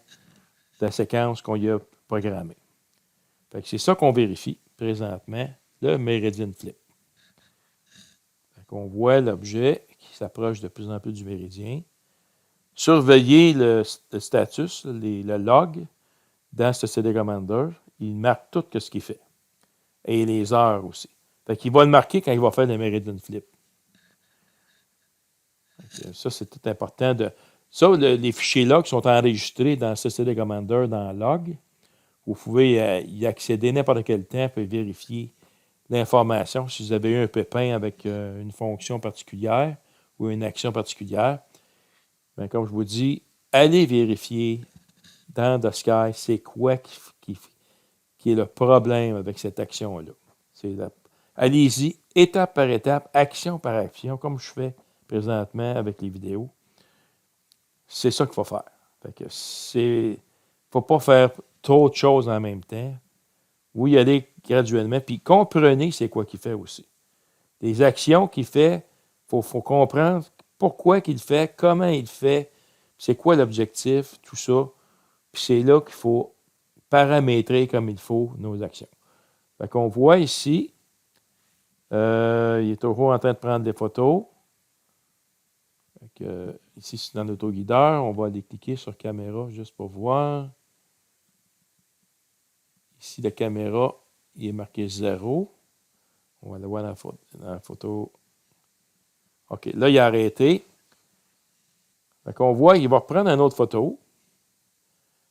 la séquence qu'on y a programmée. Fait que c'est ça qu'on vérifie présentement, le méridien flip. Fait qu'on voit l'objet qui s'approche de plus en plus du méridien. Surveillez le status, le log, dans ce CD Commander. Il marque tout ce qu'il fait. Et les heures aussi. Fait qu'il va le marquer quand il va faire le méridien flip. Ça, c'est tout important. Ça, les fichiers log sont enregistrés dans ce CD Commander dans log. Vous pouvez y accéder n'importe quel temps et vérifier l'information. Si vous avez eu un pépin avec une fonction particulière ou une action particulière, bien, comme je vous dis, allez vérifier dans The Sky c'est quoi qui est le problème avec cette action-là. Allez-y, étape par étape, action par action, comme je fais présentement avec les vidéos. C'est ça qu'il faut faire. Fait que il ne faut pas faire trop de choses en même temps. Vous y allez graduellement, puis comprenez c'est quoi qu'il fait aussi. Les actions qu'il fait, il faut comprendre pourquoi qu'il fait, comment il fait, c'est quoi l'objectif, tout ça. Puis c'est là qu'il faut paramétrer comme il faut nos actions. Fait qu'on voit ici, il est toujours en train de prendre des photos. Fait que, ici, c'est dans l'autoguideur. On va aller cliquer sur caméra juste pour voir. Ici, la caméra, il est marqué 0. On va le voir dans la photo. OK, là, il a arrêté. Fait qu'on voit qu'il va reprendre une autre photo.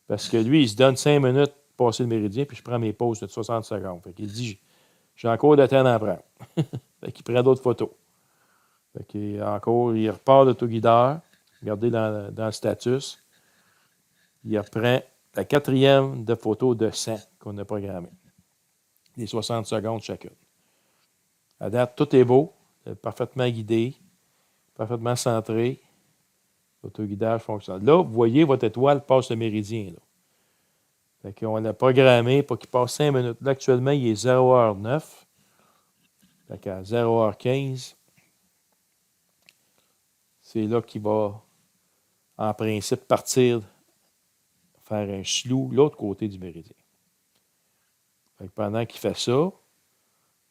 Parce que lui, il se donne 5 minutes pour passer le méridien, puis je prends mes pauses de 60 secondes. Fait qu'il dit, j'ai encore de temps d'en prendre. Fait qu'il prend d'autres photos. Fait qu'il encore, il repart l'autoguideur. Regardez dans le status. Il reprend la 4e de photo de 100 qu'on a programmé. Les 60 secondes chacune. À date, tout est beau, parfaitement guidé, parfaitement centré. L'autoguidage fonctionne. Là, vous voyez, votre étoile passe le méridien. Là. Fait qu'on l'a programmé pour qu'il passe 5 minutes. Là, actuellement, il est 0h09. Fait qu'à 0h15, c'est là qu'il va, en principe, partir faire un slou l'autre côté du méridien. Fait que pendant qu'il fait ça,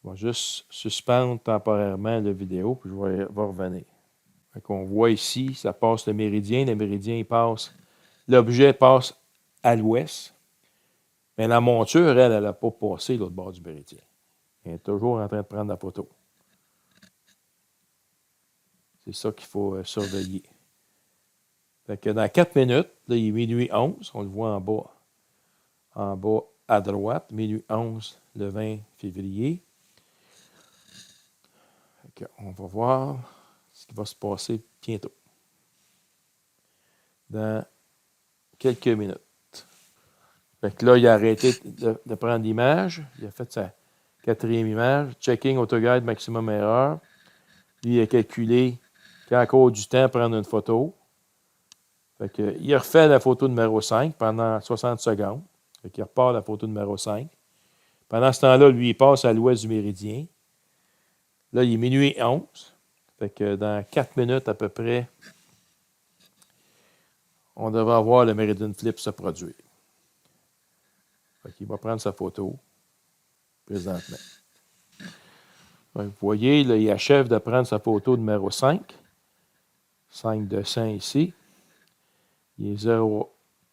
je vais juste suspendre temporairement la vidéo, puis je vais revenir. Fait qu'on voit ici, ça passe le méridien. Le méridien, il passe. L'objet passe à l'ouest. Mais la monture, elle n'a pas passé l'autre bord du méridien. Elle est toujours en train de prendre la photo. C'est ça qu'il faut surveiller. Fait que dans 4 minutes, là, il est minuit 11. On le voit en bas. En bas à droite, minuit 11, le 20 février. Fait que on va voir ce qui va se passer bientôt. Dans quelques minutes. Fait que là, il a arrêté de prendre l'image. Il a fait sa 4e image. Checking autoguide maximum erreur. Lui, il a calculé qu'il a encore du temps à prendre une photo. Fait que, il refait la photo numéro 5 pendant 60 secondes. Fait qu'il repart la photo numéro 5. Pendant ce temps-là, lui, il passe à l'ouest du méridien. Là, il est minuit 11. Fait que dans 4 minutes à peu près, on devrait avoir le Meridian Flip se produire. Fait qu'il va prendre sa photo présentement. Donc, vous voyez, là, il achève de prendre sa photo numéro 5. 5 de 100 ici. Il est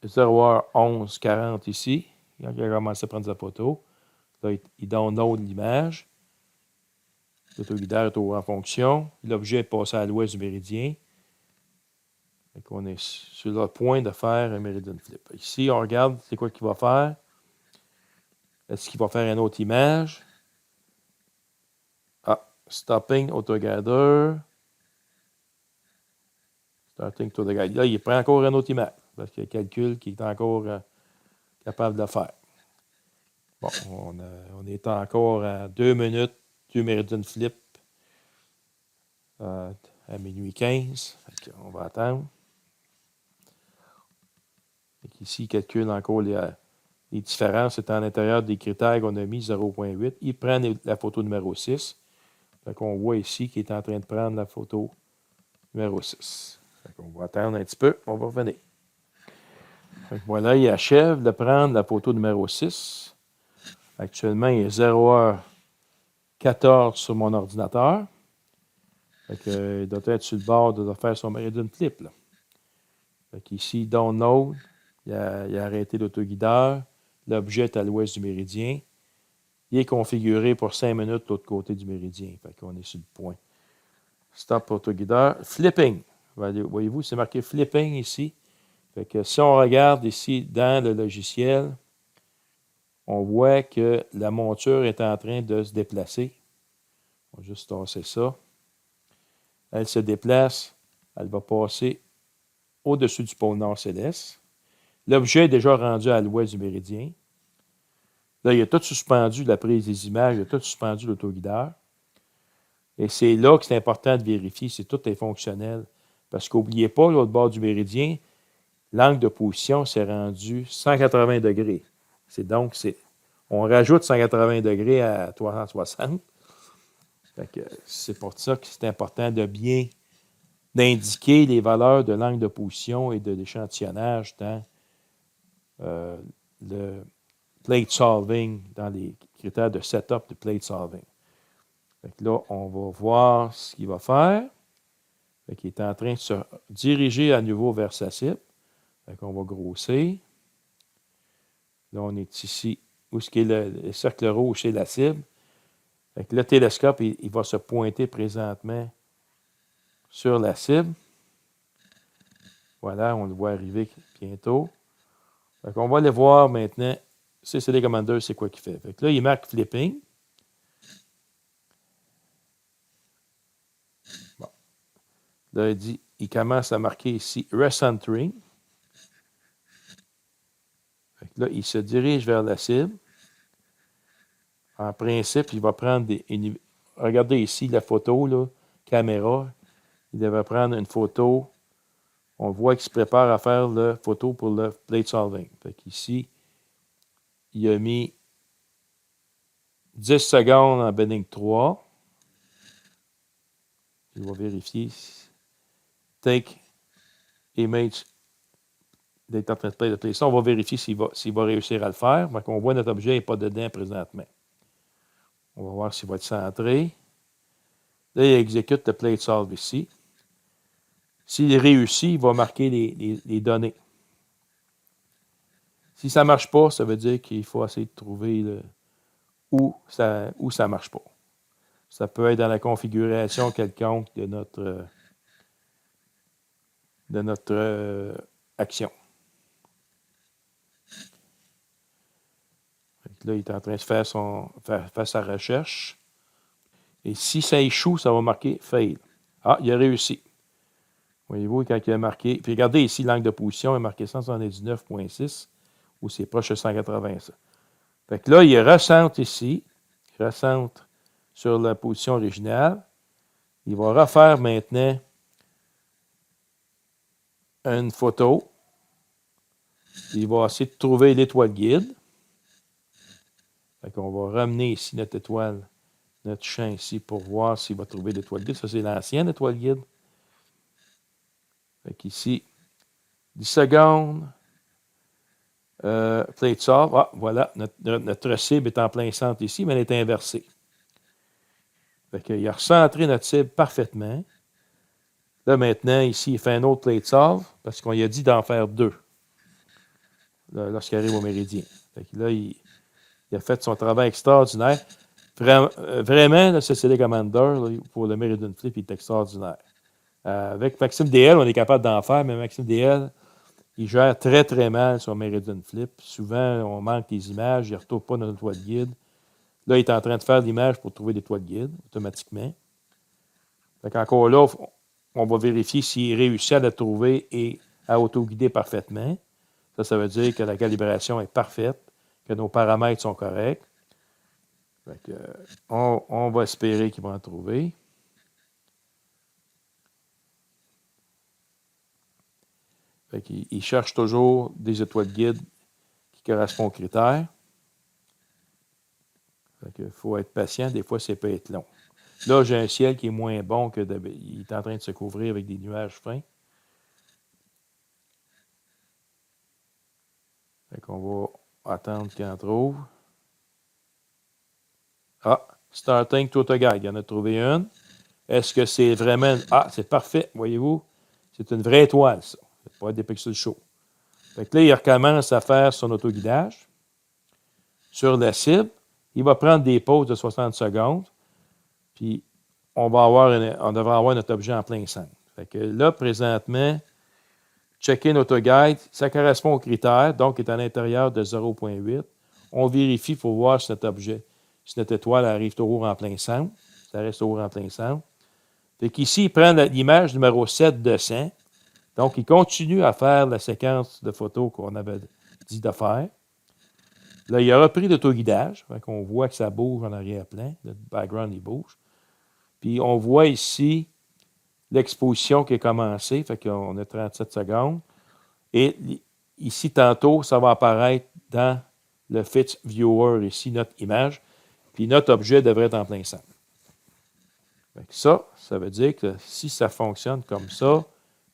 0h11:40 ici. Il a commencé à prendre sa photo. Là, il download l'image. L'autoguideur est en fonction. L'objet est passé à l'ouest du méridien. Donc, on est sur le point de faire un Meridian Flip. Ici, on regarde c'est quoi qu'il va faire. Est-ce qu'il va faire une autre image? Ah, stopping autoguideur. Starting to the guide. Là, il prend encore une autre image parce qu'il calcule qu'il est encore capable de le faire. Bon, on est encore à 2 minutes du Meridian Flip à minuit 15. On va attendre. Ici, il calcule encore les différences. C'est à l'intérieur des critères qu'on a mis 0.8. Il prend la photo numéro 6. On voit ici qu'il est en train de prendre la photo numéro 6. On va attendre un petit peu, on va revenir. Voilà, il achève de prendre la photo numéro 6. Actuellement, il est 0h14 sur mon ordinateur. Il doit être sur le bord de faire son Meridian Flip. Là. Ici, download, il a arrêté l'autoguideur. L'objet est à l'ouest du méridien. Il est configuré pour 5 minutes de l'autre côté du méridien. On est sur le point. Stop autoguideur. Flipping. Voyez-vous, c'est marqué flipping ici. Si on regarde ici dans le logiciel, on voit que la monture est en train de se déplacer. On va juste tasser ça. Elle se déplace. Elle va passer au-dessus du pôle nord céleste. L'objet est déjà rendu à l'ouest du méridien. Là, il a tout suspendu la prise des images, il a tout suspendu l'autoguideur. Et c'est là que c'est important de vérifier si tout est fonctionnel. Parce qu'oubliez pas, l'autre bord du méridien, l'angle de position s'est rendu 180 degrés. On rajoute 180 degrés à 360. C'est pour ça que c'est important d'indiquer les valeurs de l'angle de position et de l'échantillonnage dans le plate solving, dans les critères de setup de plate solving. Là, on va voir ce qu'il va faire. Il est en train de se diriger à nouveau vers sa cible. On va grossir. Là, on est ici, où est-ce qu'il est le cercle rouge, c'est la cible. Le télescope, il va se pointer présentement sur la cible. Voilà, on le voit arriver bientôt. On va aller voir maintenant, CCD Commander, c'est quoi qu'il fait. Là, il marque flipping. Bon. Là, il commence à marquer ici recentering. Là, il se dirige vers la cible. En principe, il va prendre regardez ici la photo, là, caméra. Il devrait prendre une photo. On voit qu'il se prépare à faire la photo pour le plate solving. Ici, il a mis 10 secondes en bending 3. Il va vérifier. Take image. Il est en train de play de play. Ça, on va vérifier s'il va réussir à le faire. Donc, on voit notre objet n'est pas dedans présentement. On va voir s'il va être centré. Là, il exécute le plate solve ici. S'il réussit, il va marquer les données. Si ça ne marche pas, ça veut dire qu'il faut essayer de trouver où ça ne marche pas. Ça peut être dans la configuration quelconque de notre action. Là, il est en train de faire sa recherche. Et si ça échoue, ça va marquer fail. Ah, il a réussi. Voyez-vous, quand il a marqué. Puis regardez ici, l'angle de position est marqué 179,6 ou c'est proche de 180. Ça. Fait que là, il recentre ici. Il recentre sur la position originale. Il va refaire maintenant une photo. Il va essayer de trouver l'étoile guide. Fait qu'on va ramener ici notre étoile, notre champ ici pour voir s'il va trouver l'étoile guide. Ça, c'est l'ancienne étoile guide. Fait qu'ici, 10 secondes. Plate solve. Ah, voilà, notre cible est en plein centre ici, mais elle est inversée. Fait qu'il a recentré notre cible parfaitement. Là, maintenant, ici, il fait un autre plate solve parce qu'on lui a dit d'en faire 2 lorsqu'il arrive au méridien. Fait que là, il a fait son travail extraordinaire. Vraiment, le CCD Commander, là, pour le Meridian Flip, il est extraordinaire. Avec Maxime DL, on est capable d'en faire, mais Maxime DL, il gère très, très mal son Meridian Flip. Souvent, on manque les images, il ne retrouve pas notre toile guide. Là, il est en train de faire l'image pour trouver des toiles guides, automatiquement. Encore là, on va vérifier s'il réussit à la trouver et à auto-guider parfaitement. Ça veut dire que la calibration est parfaite, que nos paramètres sont corrects. On va espérer qu'il va en trouver. Il cherche toujours des étoiles guides qui correspondent aux critères. Il faut être patient. Des fois, ça peut être long. Là, j'ai un ciel qui est moins bon que d'habitude. Il est en train de se couvrir avec des nuages fins. On va attendre qu'il en trouve. Ah, starting to guide. Il y en a trouvé une. Est-ce que c'est vraiment... Ah, c'est parfait, voyez-vous. C'est une vraie étoile, ça. C'est pas des pixels chauds. Fait que là, il recommence à faire son autoguidage sur la cible. Il va prendre des pauses de 60 secondes. Puis, on devrait avoir notre objet en plein centre. Fait que là, présentement, checker notre guide. Ça correspond aux critères, donc il est à l'intérieur de 0.8. On vérifie pour voir si notre objet, si notre étoile arrive toujours en plein centre. Ça reste toujours en plein centre. Fait qu'ici, il prend l'image numéro 7 de 100. Donc, il continue à faire la séquence de photos qu'on avait dit de faire. Là, il a repris l'autoguidage. On voit que ça bouge en arrière-plan. Le background, il bouge. Puis, on voit ici l'exposition qui a commencé. Fait qu'on a 37 secondes. Et ici, tantôt, ça va apparaître dans le Fit Viewer, ici, notre image. Puis, notre objet devrait être en plein centre. Ça veut dire que si ça fonctionne comme ça,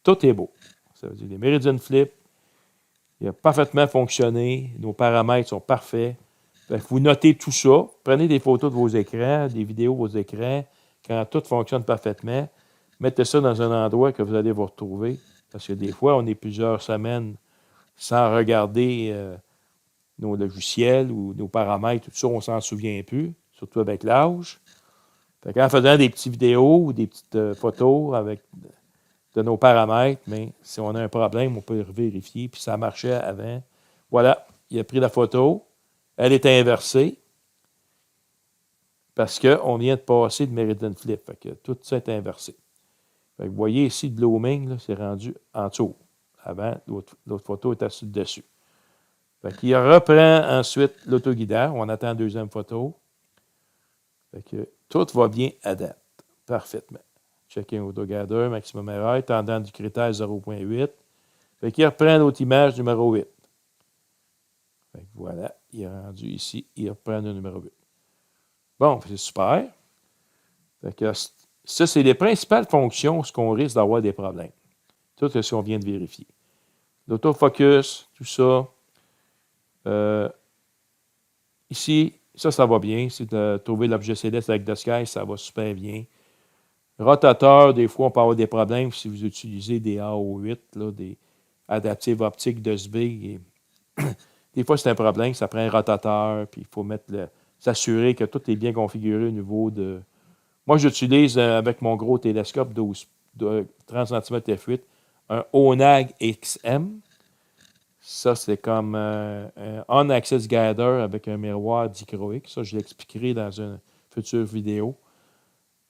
tout est beau. Ça veut dire que les Meridian Flip, il a parfaitement fonctionné. Nos paramètres sont parfaits. Vous notez tout ça. Prenez des photos de vos écrans, des vidéos de vos écrans, quand tout fonctionne parfaitement. Mettez ça dans un endroit que vous allez vous retrouver. Parce que des fois, on est plusieurs semaines sans regarder nos logiciels ou nos paramètres, tout ça, on ne s'en souvient plus, surtout avec l'âge. En faisant des petites vidéos ou des petites photos avec de nos paramètres, mais si on a un problème, on peut vérifier, puis ça marchait avant. Voilà, il a pris la photo, elle est inversée, parce qu'on vient de passer le Meridian Flip. Fait que tout ça est inversé. Fait que vous voyez ici, le blooming, là, c'est rendu en dessous. Avant, l'autre photo était dessus. Fait qu'il reprend ensuite l'autoguidage. On attend la deuxième photo. Fait que tout va bien à date. Parfaitement. Checking autogather, maximum erreur, tendant du critère 0.8. Fait qu'il reprend l'autre image numéro 8. Fait que voilà, il est rendu ici, il reprend le numéro 8. Bon, c'est super. Fait que ça, c'est les principales fonctions où on risque d'avoir des problèmes. Tout ce qu'on vient de vérifier. L'autofocus, tout ça. Ici, ça va bien. C'est de trouver l'objet céleste avec The Sky, ça va super bien. Rotateur, des fois, on peut avoir des problèmes si vous utilisez des AO8, là, des adaptives optiques de SBIG. Des fois, c'est un problème, ça prend un rotateur, puis il faut s'assurer que tout est bien configuré au niveau de... Moi, j'utilise avec mon gros télescope de 30 cm f8 un ONAG XM. Ça, c'est comme un On-Axis Guider avec un miroir dichroïque. Ça, je l'expliquerai dans une future vidéo.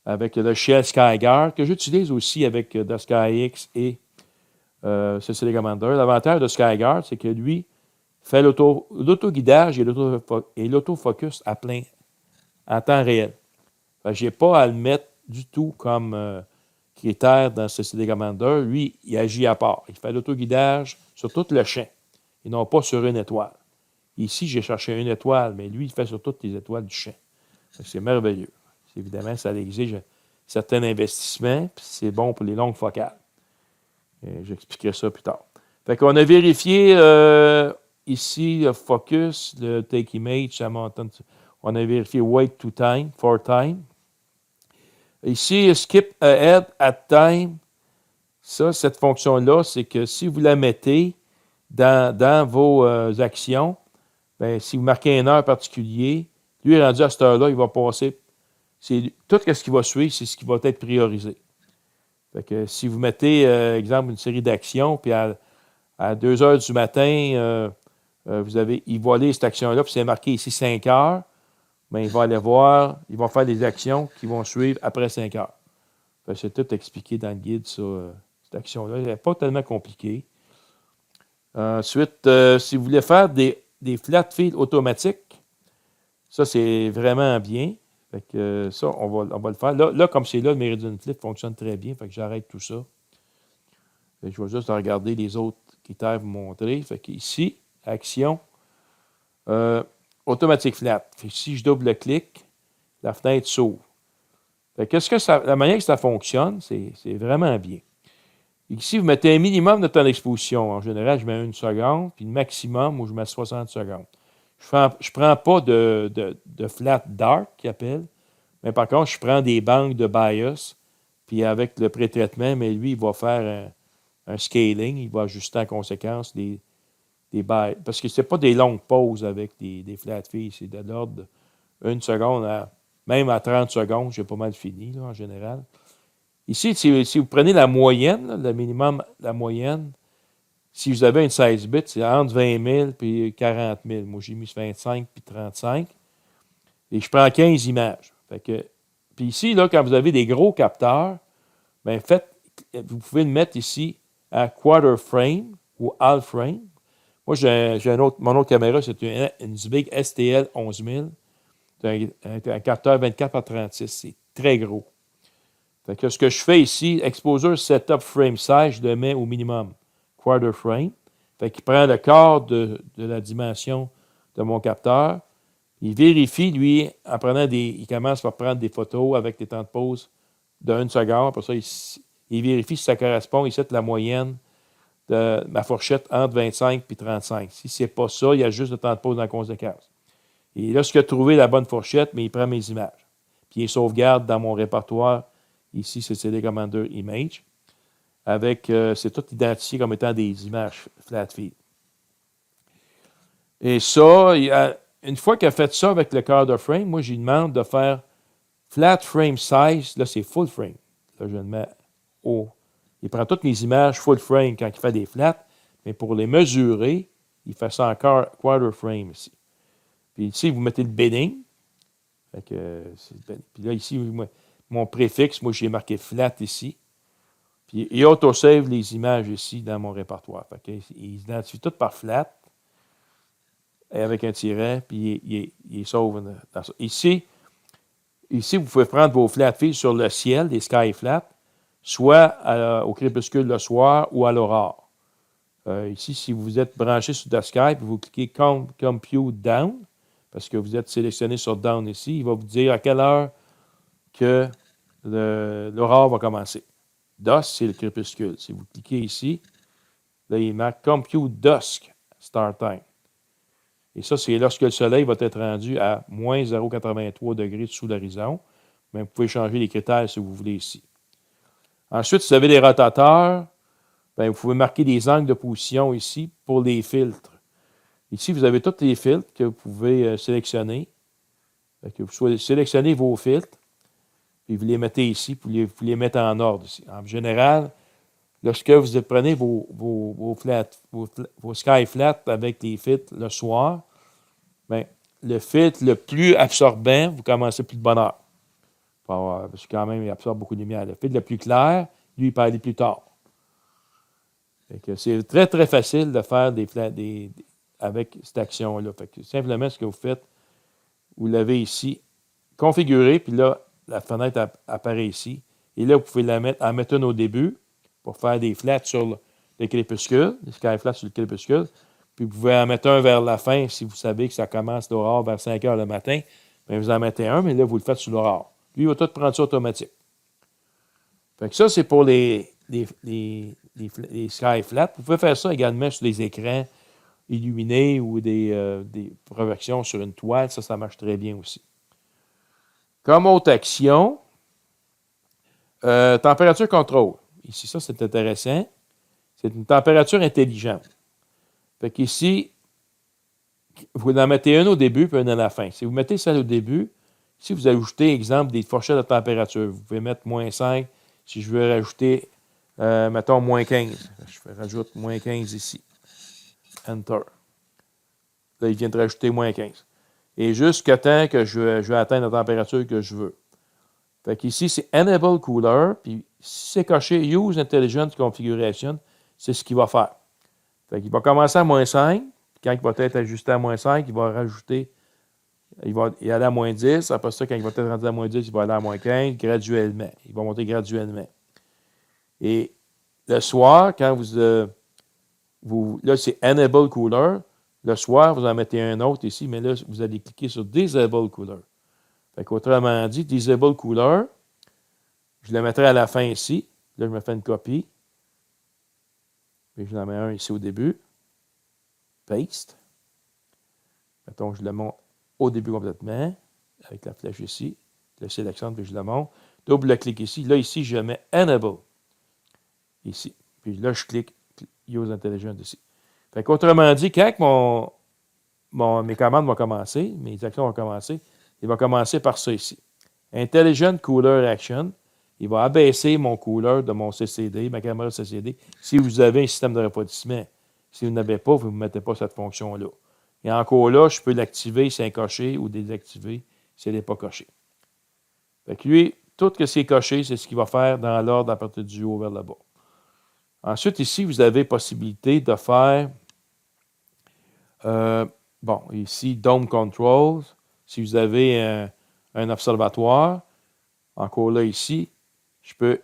Avec le Shell SkyGuard, que j'utilise aussi avec The SkyX et CCD Commander. L'avantage de SkyGuard, c'est que lui fait l'autoguidage et l'autofocus en temps réel. Je n'ai pas à le mettre du tout comme critère dans CCD Commander. Lui, il agit à part. Il fait l'autoguidage sur tout le champ et non pas sur une étoile. Ici, j'ai cherché une étoile, mais lui, il fait sur toutes les étoiles du champ. C'est merveilleux. Évidemment, ça exige certains investissements, puis c'est bon pour les longues focales. J'expliquerai ça plus tard. Fait qu'on a vérifié ici le focus, le take image, on a vérifié wait to time, for time. Ici, skip ahead at time. Ça, cette fonction-là, c'est que si vous la mettez dans vos actions, bien, si vous marquez une heure particulière, lui, rendu à cette heure-là, il va passer. Tout ce qui va suivre, c'est ce qui va être priorisé. Fait que si vous mettez, exemple, une série d'actions, puis à 2 heures du matin, il va aller cette action-là, puis c'est marqué ici 5 heures, bien, il va aller voir, il va faire des actions qui vont suivre après 5 heures. Fait que c'est tout expliqué dans le guide, ça, cette action-là. Elle n'est pas tellement compliquée. Ensuite, si vous voulez faire des flat feed automatiques, ça, c'est vraiment bien. Fait que ça, on va le faire. Là, comme c'est là, le Meridian Flip fonctionne très bien. Fait que j'arrête tout ça. Fait que je vais juste regarder les autres critères vous montrer. Fait que ici, action, automatique flat. Fait que si je double-clique, la fenêtre s'ouvre. Fait que la manière que ça fonctionne, c'est vraiment bien. Ici, vous mettez un minimum de temps d'exposition. En général, je mets 1 seconde, puis le maximum, où je mets 60 secondes. Je ne prends pas de flat dark, qu'ils appellent, mais par contre, je prends des banques de bias, puis avec le pré-traitement, mais lui, il va faire un scaling, il va ajuster en conséquence des bias. Parce que ce n'est pas des longues pauses avec des flat fees, c'est de l'ordre de 1 seconde, même à 30 secondes, j'ai pas mal fini, là, en général. Ici, si vous prenez la moyenne, là, le minimum, la moyenne, si vous avez une 16 bits, c'est entre 20 000 et 40 000. Moi, j'ai mis 25 puis 35. Et je prends 15 images. Puis ici, là, quand vous avez des gros capteurs, bien, vous pouvez le mettre ici à quarter frame ou half frame. Moi, mon autre caméra, c'est une Zbig STL 11000. C'est un capteur 24 par 36. C'est très gros. Fait que ce que je fais ici, exposure setup frame size, je le mets au minimum. Quarter frame. Fait qu'il prend le quart de la dimension de mon capteur. Il vérifie, lui, il commence par prendre des photos avec des temps de pause de 1 seconde. Après ça, il vérifie si ça correspond. Il set la moyenne de ma fourchette entre 25 et 35. Si ce n'est pas ça, il y a juste le temps de pause en conséquence. Et lorsqu'il a trouvé la bonne fourchette, mais il prend mes images. Puis il sauvegarde dans mon répertoire Ici, c'est CD Commander Image. C'est tout identifié comme étant des images flat feed. Et ça, une fois qu'il a fait ça avec le cœur de frame, moi, je lui demande de faire flat frame size. Là, c'est full frame. Là, je le mets haut. Il prend toutes mes images full frame quand il fait des flats, mais pour les mesurer, il fait ça encore quarter frame ici. Puis ici, vous mettez le bedding. Puis là, ici, mon préfixe, moi, j'ai marqué flat ici. Puis il auto-save les images ici dans mon répertoire. Il identifie tout par flat et avec un tiret, puis il sauve. Ici, vous pouvez prendre vos flat feeds sur le ciel, des sky flat, soit au crépuscule le soir ou à l'aurore. Ici, si vous êtes branché sur The Sky, puis vous cliquez Compute Down, parce que vous êtes sélectionné sur Down ici, il va vous dire à quelle heure que l'aurore va commencer. Dusk, c'est le crépuscule. Si vous cliquez ici, là, il marque Compute Dusk Start Time. Et ça, c'est lorsque le soleil va être rendu à moins 0,83 degrés sous l'horizon. Mais vous pouvez changer les critères si vous voulez ici. Ensuite, si vous avez des rotateurs, bien, vous pouvez marquer des angles de position ici pour les filtres. Ici, vous avez tous les filtres que vous pouvez sélectionner. Vous sélectionnez vos filtres, puis vous les mettez ici, puis vous les mettez en ordre ici. En général, lorsque vous prenez vos sky flat avec les filtres le soir, bien, le filtre le plus absorbant, vous commencez plus de bonne heure. Parce que quand même, il absorbe beaucoup de lumière. Le filtre le plus clair, lui, il peut aller plus tard. C'est très, très facile de faire avec cette action-là. Simplement, ce que vous faites, vous l'avez ici, configuré, puis là, la fenêtre apparaît ici. Et là, vous pouvez en mettre une au début pour faire des flats sur le crépuscule, des sky flats sur le crépuscule. Puis vous pouvez en mettre un vers la fin si vous savez que ça commence l'aurore vers 5 heures le matin. Bien, vous en mettez un, mais là, vous le faites sur l'aurore. Lui, il va tout prendre ça automatique. Fait que ça, c'est pour les sky flats. Vous pouvez faire ça également sur des écrans illuminés ou des projections sur une toile. Ça marche très bien aussi. Comme autre action, température contrôle. Ici, ça, c'est intéressant. C'est une température intelligente. Fait qu'ici, vous en mettez une au début puis une à la fin. Si vous mettez celle au début, si vous ajoutez, exemple, des fourchettes de température, vous pouvez mettre moins 5. Si je veux rajouter, mettons, moins 15. Je rajoute moins 15 ici. Enter. Là, il vient de rajouter moins 15. Et jusqu'à temps que je vais atteindre la température que je veux. Fait qu'ici, c'est Enable Cooler. Puis si c'est coché Use Intelligent Configuration, c'est ce qu'il va faire. Fait qu'il va commencer à moins 5. Quand il va être ajusté à moins 5, il va rajouter, il va y aller à moins 10. Après ça, quand il va être rendu à moins 10, il va aller à moins 15 graduellement. Il va monter graduellement. Et le soir, quand là, c'est Enable Cooler. Le soir, vous en mettez un autre ici, mais là, vous allez cliquer sur Disable Cooler. Fait qu'autrement dit, Disable Cooler, je le mettrai à la fin ici. Là, je me fais une copie. Puis je en mets un ici au début. Paste. Mettons, je le monte au début complètement, avec la flèche ici. Je le sélectionne, puis je le monte. Double-clic ici. Là, ici, je mets Enable. Ici. Puis là, je clique Use Intelligent ici. Fait qu'autrement dit, quand mes commandes vont commencer, mes actions vont commencer, il va commencer par ça ici. Intelligent Cooler Action. Il va abaisser mon cooler de mon CCD, ma caméra CCD, si vous avez un système de refroidissement. Si vous n'avez pas, vous ne mettez pas cette fonction-là. Et encore là, je peux l'activer si c'est coché ou désactiver si elle n'est pas cochée. Fait que lui, tout ce qui est coché, c'est ce qu'il va faire dans l'ordre à partir du haut vers le bas. Ensuite, ici, vous avez possibilité de faire, ici, Dome Controls. Si vous avez un observatoire, encore là, ici, je peux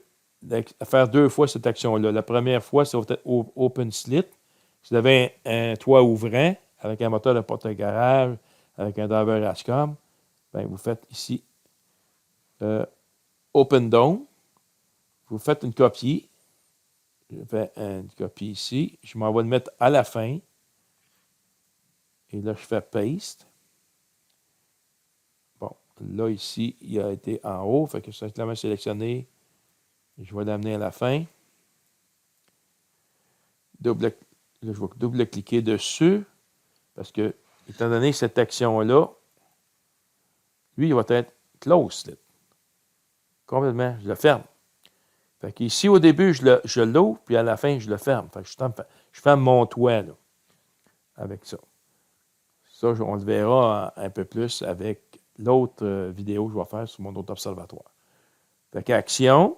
faire 2 fois cette action-là. La première fois, ça va être Open Slit. Si vous avez un toit ouvrant avec un moteur de porte-garage, avec un driver Ascom, bien, vous faites ici Open Dome. Vous faites une copie. Je fais une copie ici. Je m'en vais le mettre à la fin. Et là, je fais Paste. Bon, là, ici, il a été en haut. Fait que ça, clairement sélectionné. Je vais l'amener à la fin. Là, je vais double-cliquer dessus parce que, étant donné cette action-là, lui, il va être close. Complètement. Je le ferme. Fait qu'ici, au début, je l'ouvre, puis à la fin, je le ferme. Fait que je ferme mon toit là, avec ça. Ça, on le verra un peu plus avec l'autre vidéo que je vais faire sur mon autre observatoire. Fait qu'action,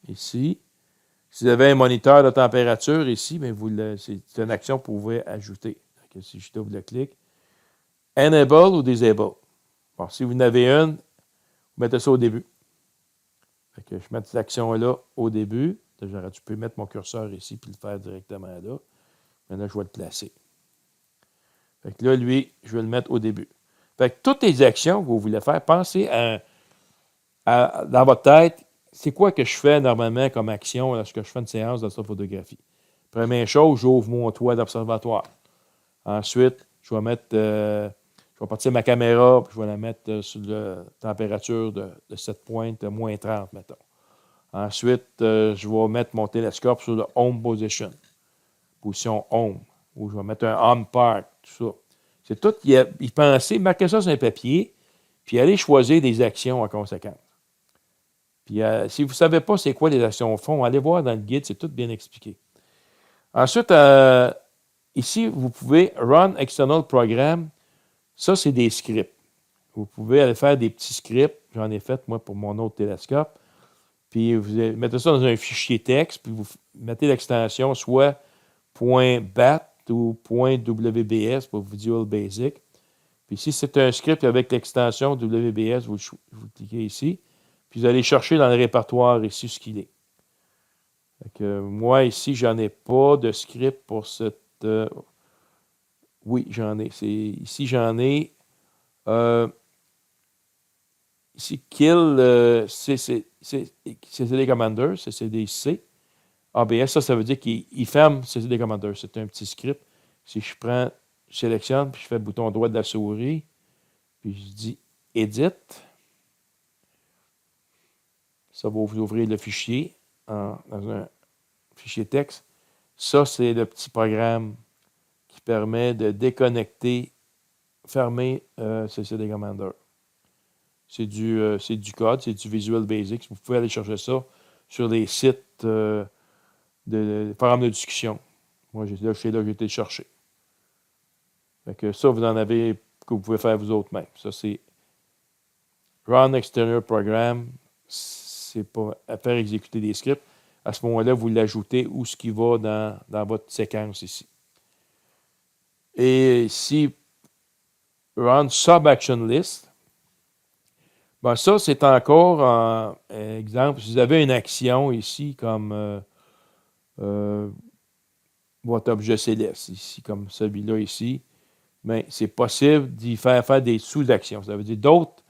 ici. Si vous avez un moniteur de température ici, bien c'est une action que vous pouvez ajouter. Fait que si je double-clique, Enable ou Disable. Bon, si vous en avez une, vous mettez ça au début. Fait que je mets cette action-là au début. J'aurais pu mettre mon curseur ici et le faire directement là. Maintenant, je vais le placer. Fait que là, lui, je vais le mettre au début. Fait que toutes les actions que vous voulez faire, pensez dans votre tête, c'est quoi que je fais normalement comme action lorsque je fais une séance d'astrophotographie. Première chose, j'ouvre mon toit d'observatoire. Ensuite, je vais partir ma caméra, puis je vais la mettre sur la température de cette pointe, moins 30, mettons. Ensuite, je vais mettre mon télescope sur le Home Position, position Home, où je vais mettre un Home Park, tout ça. C'est tout, y penser, marquer ça sur un papier, puis aller choisir des actions en conséquence. Puis si vous ne savez pas c'est quoi les actions au fond, allez voir dans le guide, c'est tout bien expliqué. Ensuite, ici, vous pouvez Run External Program. Ça, c'est des scripts. Vous pouvez aller faire des petits scripts. J'en ai fait, moi, pour mon autre télescope. Puis vous mettez ça dans un fichier texte, puis vous mettez l'extension soit .bat ou .wbs pour Visual Basic. Puis si c'est un script avec l'extension WBS, vous cliquez ici. Puis vous allez chercher dans le répertoire ici ce qu'il est. Fait que moi, ici, j'en ai pas de script pour cette... oui, j'en ai. Ici, j'en ai... ici, Kill CCD Commander, CCDC. ABS, ça veut dire qu'il ferme CCD Commander. C'est un petit script. Si je sélectionne, puis je fais le bouton droit de la souris, puis je dis Edit. Ça va vous ouvrir le fichier dans un fichier texte. Ça, c'est le petit programme qui permet de déconnecter, fermer CCD Commander. C'est du code, c'est du Visual Basic. Vous pouvez aller chercher ça sur les sites de forums de discussion. Moi, j'ai été le chercher. Fait que ça, vous en avez que vous pouvez faire vous autres même. Ça, c'est Run External Program. C'est pas à faire exécuter des scripts. À ce moment-là, vous l'ajoutez où ce qui va dans votre séquence ici. Et ici, Run Sub-Action List. Ben ça, c'est encore un exemple. Si vous avez une action ici, comme votre objet céleste, ici, comme celui-là ici, mais c'est possible d'y faire des sous-actions. Ça veut dire d'autres.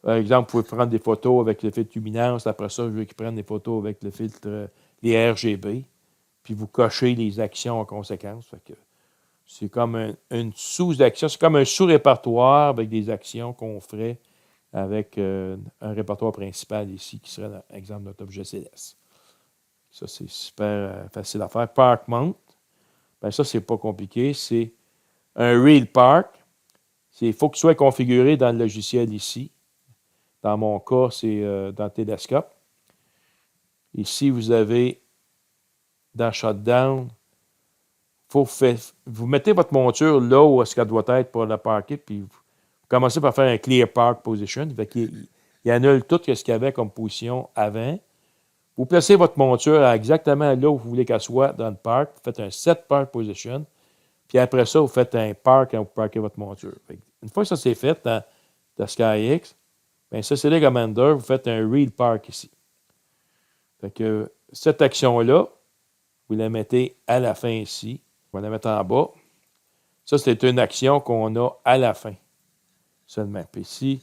Par exemple, vous pouvez prendre des photos avec le filtre luminance. Après ça, je veux qu'ils prennent des photos avec le filtre, les RGB. Puis vous cochez les actions en conséquence. Fait que c'est comme une sous-action. C'est comme un sous-répertoire avec des actions qu'on ferait avec un répertoire principal ici, qui serait, par exemple, notre objet céleste. Ça, c'est super facile à faire. Park Mount. Ben ça, c'est pas compliqué. C'est un Real Park. Il faut qu'il soit configuré dans le logiciel ici. Dans mon cas, c'est dans le télescope. Ici, vous avez dans Shutdown, vous mettez votre monture là où est-ce qu'elle doit être pour la parker, puis vous commencez par faire un Clear Park Position. Il annule tout ce qu'il y avait comme position avant. Vous placez votre monture exactement là où vous voulez qu'elle soit dans le parc. Vous faites un Set Park Position. Puis après ça, vous faites un Park quand vous parquez votre monture. Une fois que ça c'est fait dans SkyX, bien, ça, c'est les Commander, vous faites un Real Park ici. Fait que cette action-là, vous la mettez à la fin ici. On va la mettre en bas. Ça, c'est une action qu'on a à la fin seulement. Puis ici,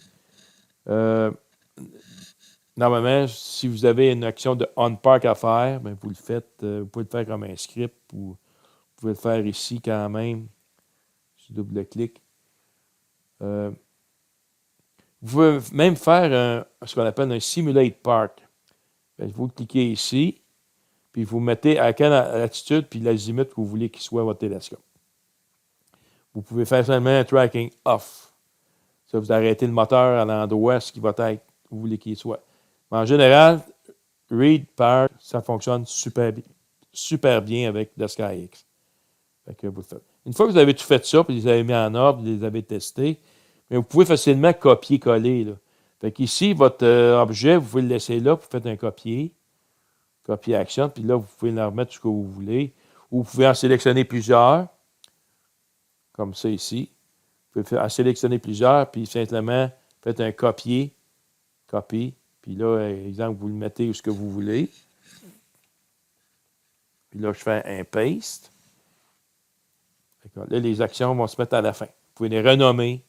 normalement, si vous avez une action de on-park à faire, bien, vous le faites, vous pouvez le faire comme un script ou vous pouvez le faire ici quand même. Je double-clique. Vous pouvez même faire ce qu'on appelle un Simulate Park. Bien, vous cliquez ici, puis vous mettez à quelle latitude puis l'azimut que vous voulez qu'il soit votre télescope. Vous pouvez faire seulement un tracking off. Ça, vous arrêtez le moteur à l'endroit ce qui va être, vous voulez qu'il soit. Mais en général, Read Pair, ça fonctionne super bien avec le SkyX. Fait que vous le faites. Une fois que vous avez tout fait ça, puis vous les avez mis en ordre, vous les avez testés, mais vous pouvez facilement copier-coller. Là. Fait qu'ici, votre objet, vous pouvez le laisser là, vous faites un copier action, puis là, vous pouvez le remettre ce que vous voulez. Ou vous pouvez en sélectionner plusieurs, comme ça ici. Vous pouvez en sélectionner plusieurs, puis simplement faites un copie, puis là, exemple, vous le mettez où ce que vous voulez. Puis là, je fais un paste. Là, les actions vont se mettre à la fin. Vous pouvez les renommer,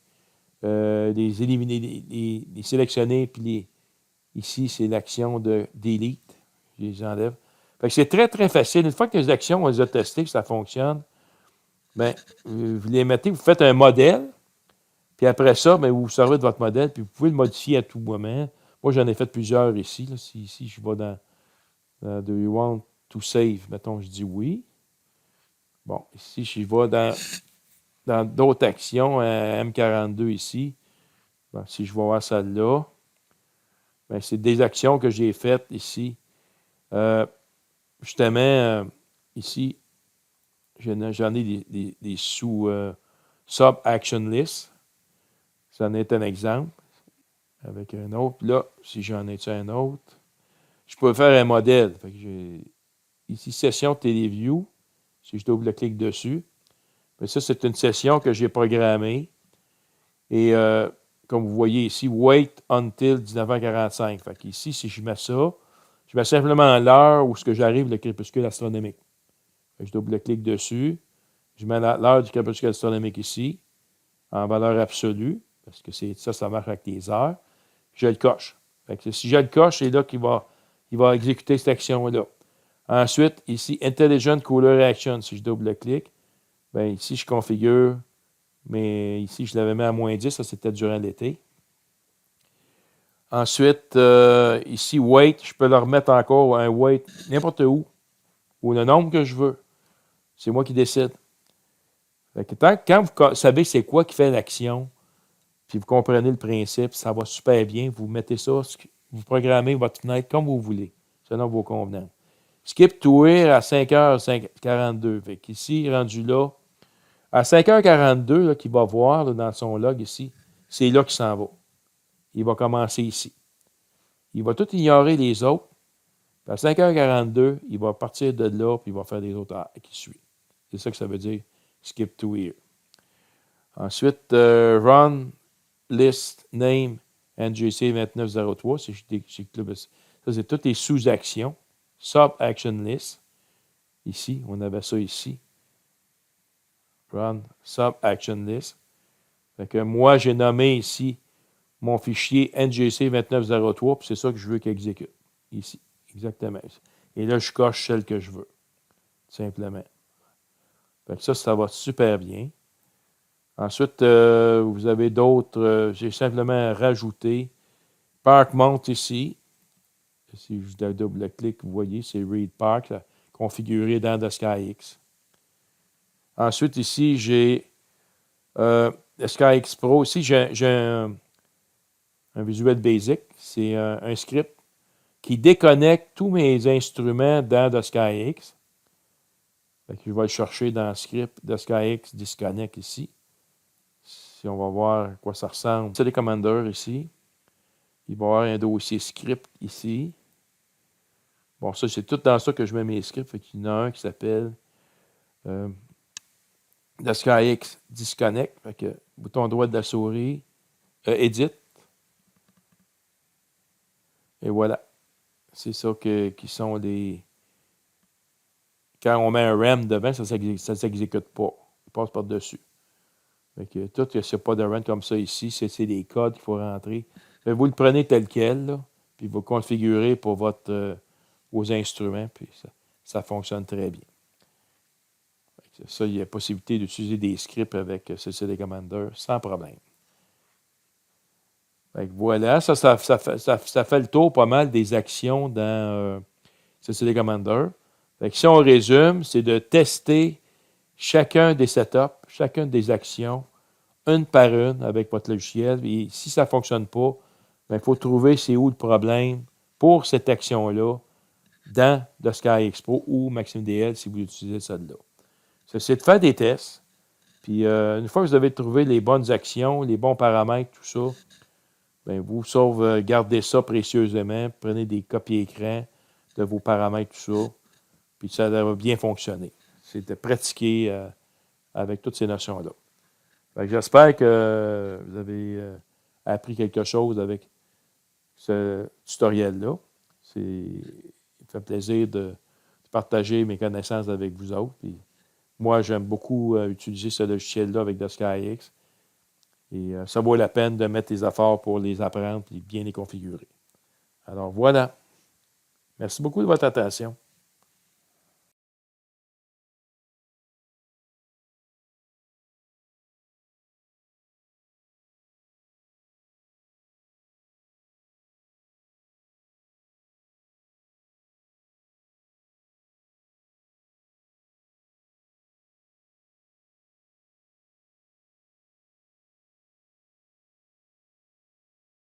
les éliminer, les sélectionner, puis ici, c'est l'action de delete. Je les enlève. Fait que c'est très, très facile. Une fois que les actions, on les a testées, que ça fonctionne, bien, vous les mettez, vous faites un modèle, puis après ça, bien, vous vous servez de votre modèle, puis vous pouvez le modifier à tout moment. Moi, j'en ai fait plusieurs ici. Là. Si ici, je vais dans Do you want to save? Mettons, je dis oui. Bon, ici, je vais dans d'autres actions, M42 ici. Bon, si je vais voir celle-là, bien, c'est des actions que j'ai faites ici. Justement, ici, j'en ai des sub-action list. Ça en est un exemple. Avec un autre. Là, si j'en ai un autre, je peux faire un modèle. Fait que j'ai ici, session TeleView. Si je double-clique dessus, bien, ça, c'est une session que j'ai programmée. Et comme vous voyez ici, wait until 19h45. Fait qu'ici, si je mets ça, je mets simplement l'heure où ce que j'arrive le crépuscule astronomique. Fait que je double-clique dessus. Je mets l'heure du crépuscule astronomique ici, en valeur absolue, parce que ça marche avec les heures. Je le coche. Fait que si je le coche, c'est là qu'il va exécuter cette action-là. Ensuite, ici, Intelligent Cooler Action, si je double-clique, bien ici, je configure, mais ici, je l'avais mis à -10, ça c'était durant l'été. Ensuite, ici, Wait, je peux le remettre encore un Wait n'importe où, ou le nombre que je veux. C'est moi qui décide. Fait que quand vous savez c'est quoi qui fait l'action, puis vous comprenez le principe, ça va super bien, vous mettez ça, vous programmez votre fenêtre comme vous voulez, selon vos convenances. Skip to Air à 5h42. Fait qu'ici, rendu là, à 5h42, qu'il va voir là, dans son log ici, c'est là qu'il s'en va. Il va commencer ici. Il va tout ignorer les autres. Puis à 5h42, il va partir de là, puis il va faire les autres qui suivent. C'est ça que ça veut dire, skip to here. Ensuite, run list name NGC 2903. Ça, c'est toutes les sous-actions. Sub-action list. Ici, on avait ça ici. Run sub-action list. Fait que moi, j'ai nommé ici mon fichier NGC 2903, puis c'est ça que je veux qu'il exécute. Ici, exactement. Et là, je coche celle que je veux, simplement. Fait que ça va super bien. Ensuite, vous avez d'autres. J'ai simplement rajouté Park Mount ici. Si je double-clique, vous voyez, c'est Read Park, configuré dans le SkyX. Ensuite, ici, j'ai le SkyX Pro. Ici, j'ai un Visual Basic. C'est un script qui déconnecte tous mes instruments dans le SkyX. Fait que je vais le chercher dans le script de SkyX Disconnect ici. Si on va voir à quoi ça ressemble. C'est les commandeurs ici. Il va y avoir un dossier script ici. Bon, ça, c'est tout dans ça que je mets mes scripts. Fait qu'il y en a un qui s'appelle le SkyX Disconnect. Fait que bouton droit de la souris, Edit. Et voilà. C'est ça qui sont les. Quand on met un RAM devant, ça ne s'exécute pas. Il passe par-dessus. Fait que tout, il n'y a pas de RAM comme ça ici. C'est des codes qu'il faut rentrer. Fait que vous le prenez tel quel, là, puis vous le configurez pour vos instruments, puis ça fonctionne très bien. Fait que ça, il y a possibilité d'utiliser des scripts avec CCD Commander sans problème. Fait que voilà, ça fait le tour pas mal des actions dans CCD Commander. Fait que si on résume, c'est de tester chacun des setups, chacune des actions, une par une avec votre logiciel. Et si ça ne fonctionne pas, il faut trouver c'est où le problème pour cette action-là dans The Sky Expo ou MaximDL si vous utilisez celle-là. C'est de faire des tests. Puis une fois que vous avez trouvé les bonnes actions, les bons paramètres, tout ça, bien, vous sauvegardez ça précieusement. Prenez des copies écran de vos paramètres, tout ça. Puis ça va bien fonctionner. C'est de pratiquer avec toutes ces notions-là. J'espère que vous avez appris quelque chose avec ce tutoriel-là. Ça me fait plaisir de partager mes connaissances avec vous autres. Puis moi, j'aime beaucoup utiliser ce logiciel-là avec The SkyX. Et ça vaut la peine de mettre les efforts pour les apprendre et bien les configurer. Alors voilà. Merci beaucoup de votre attention.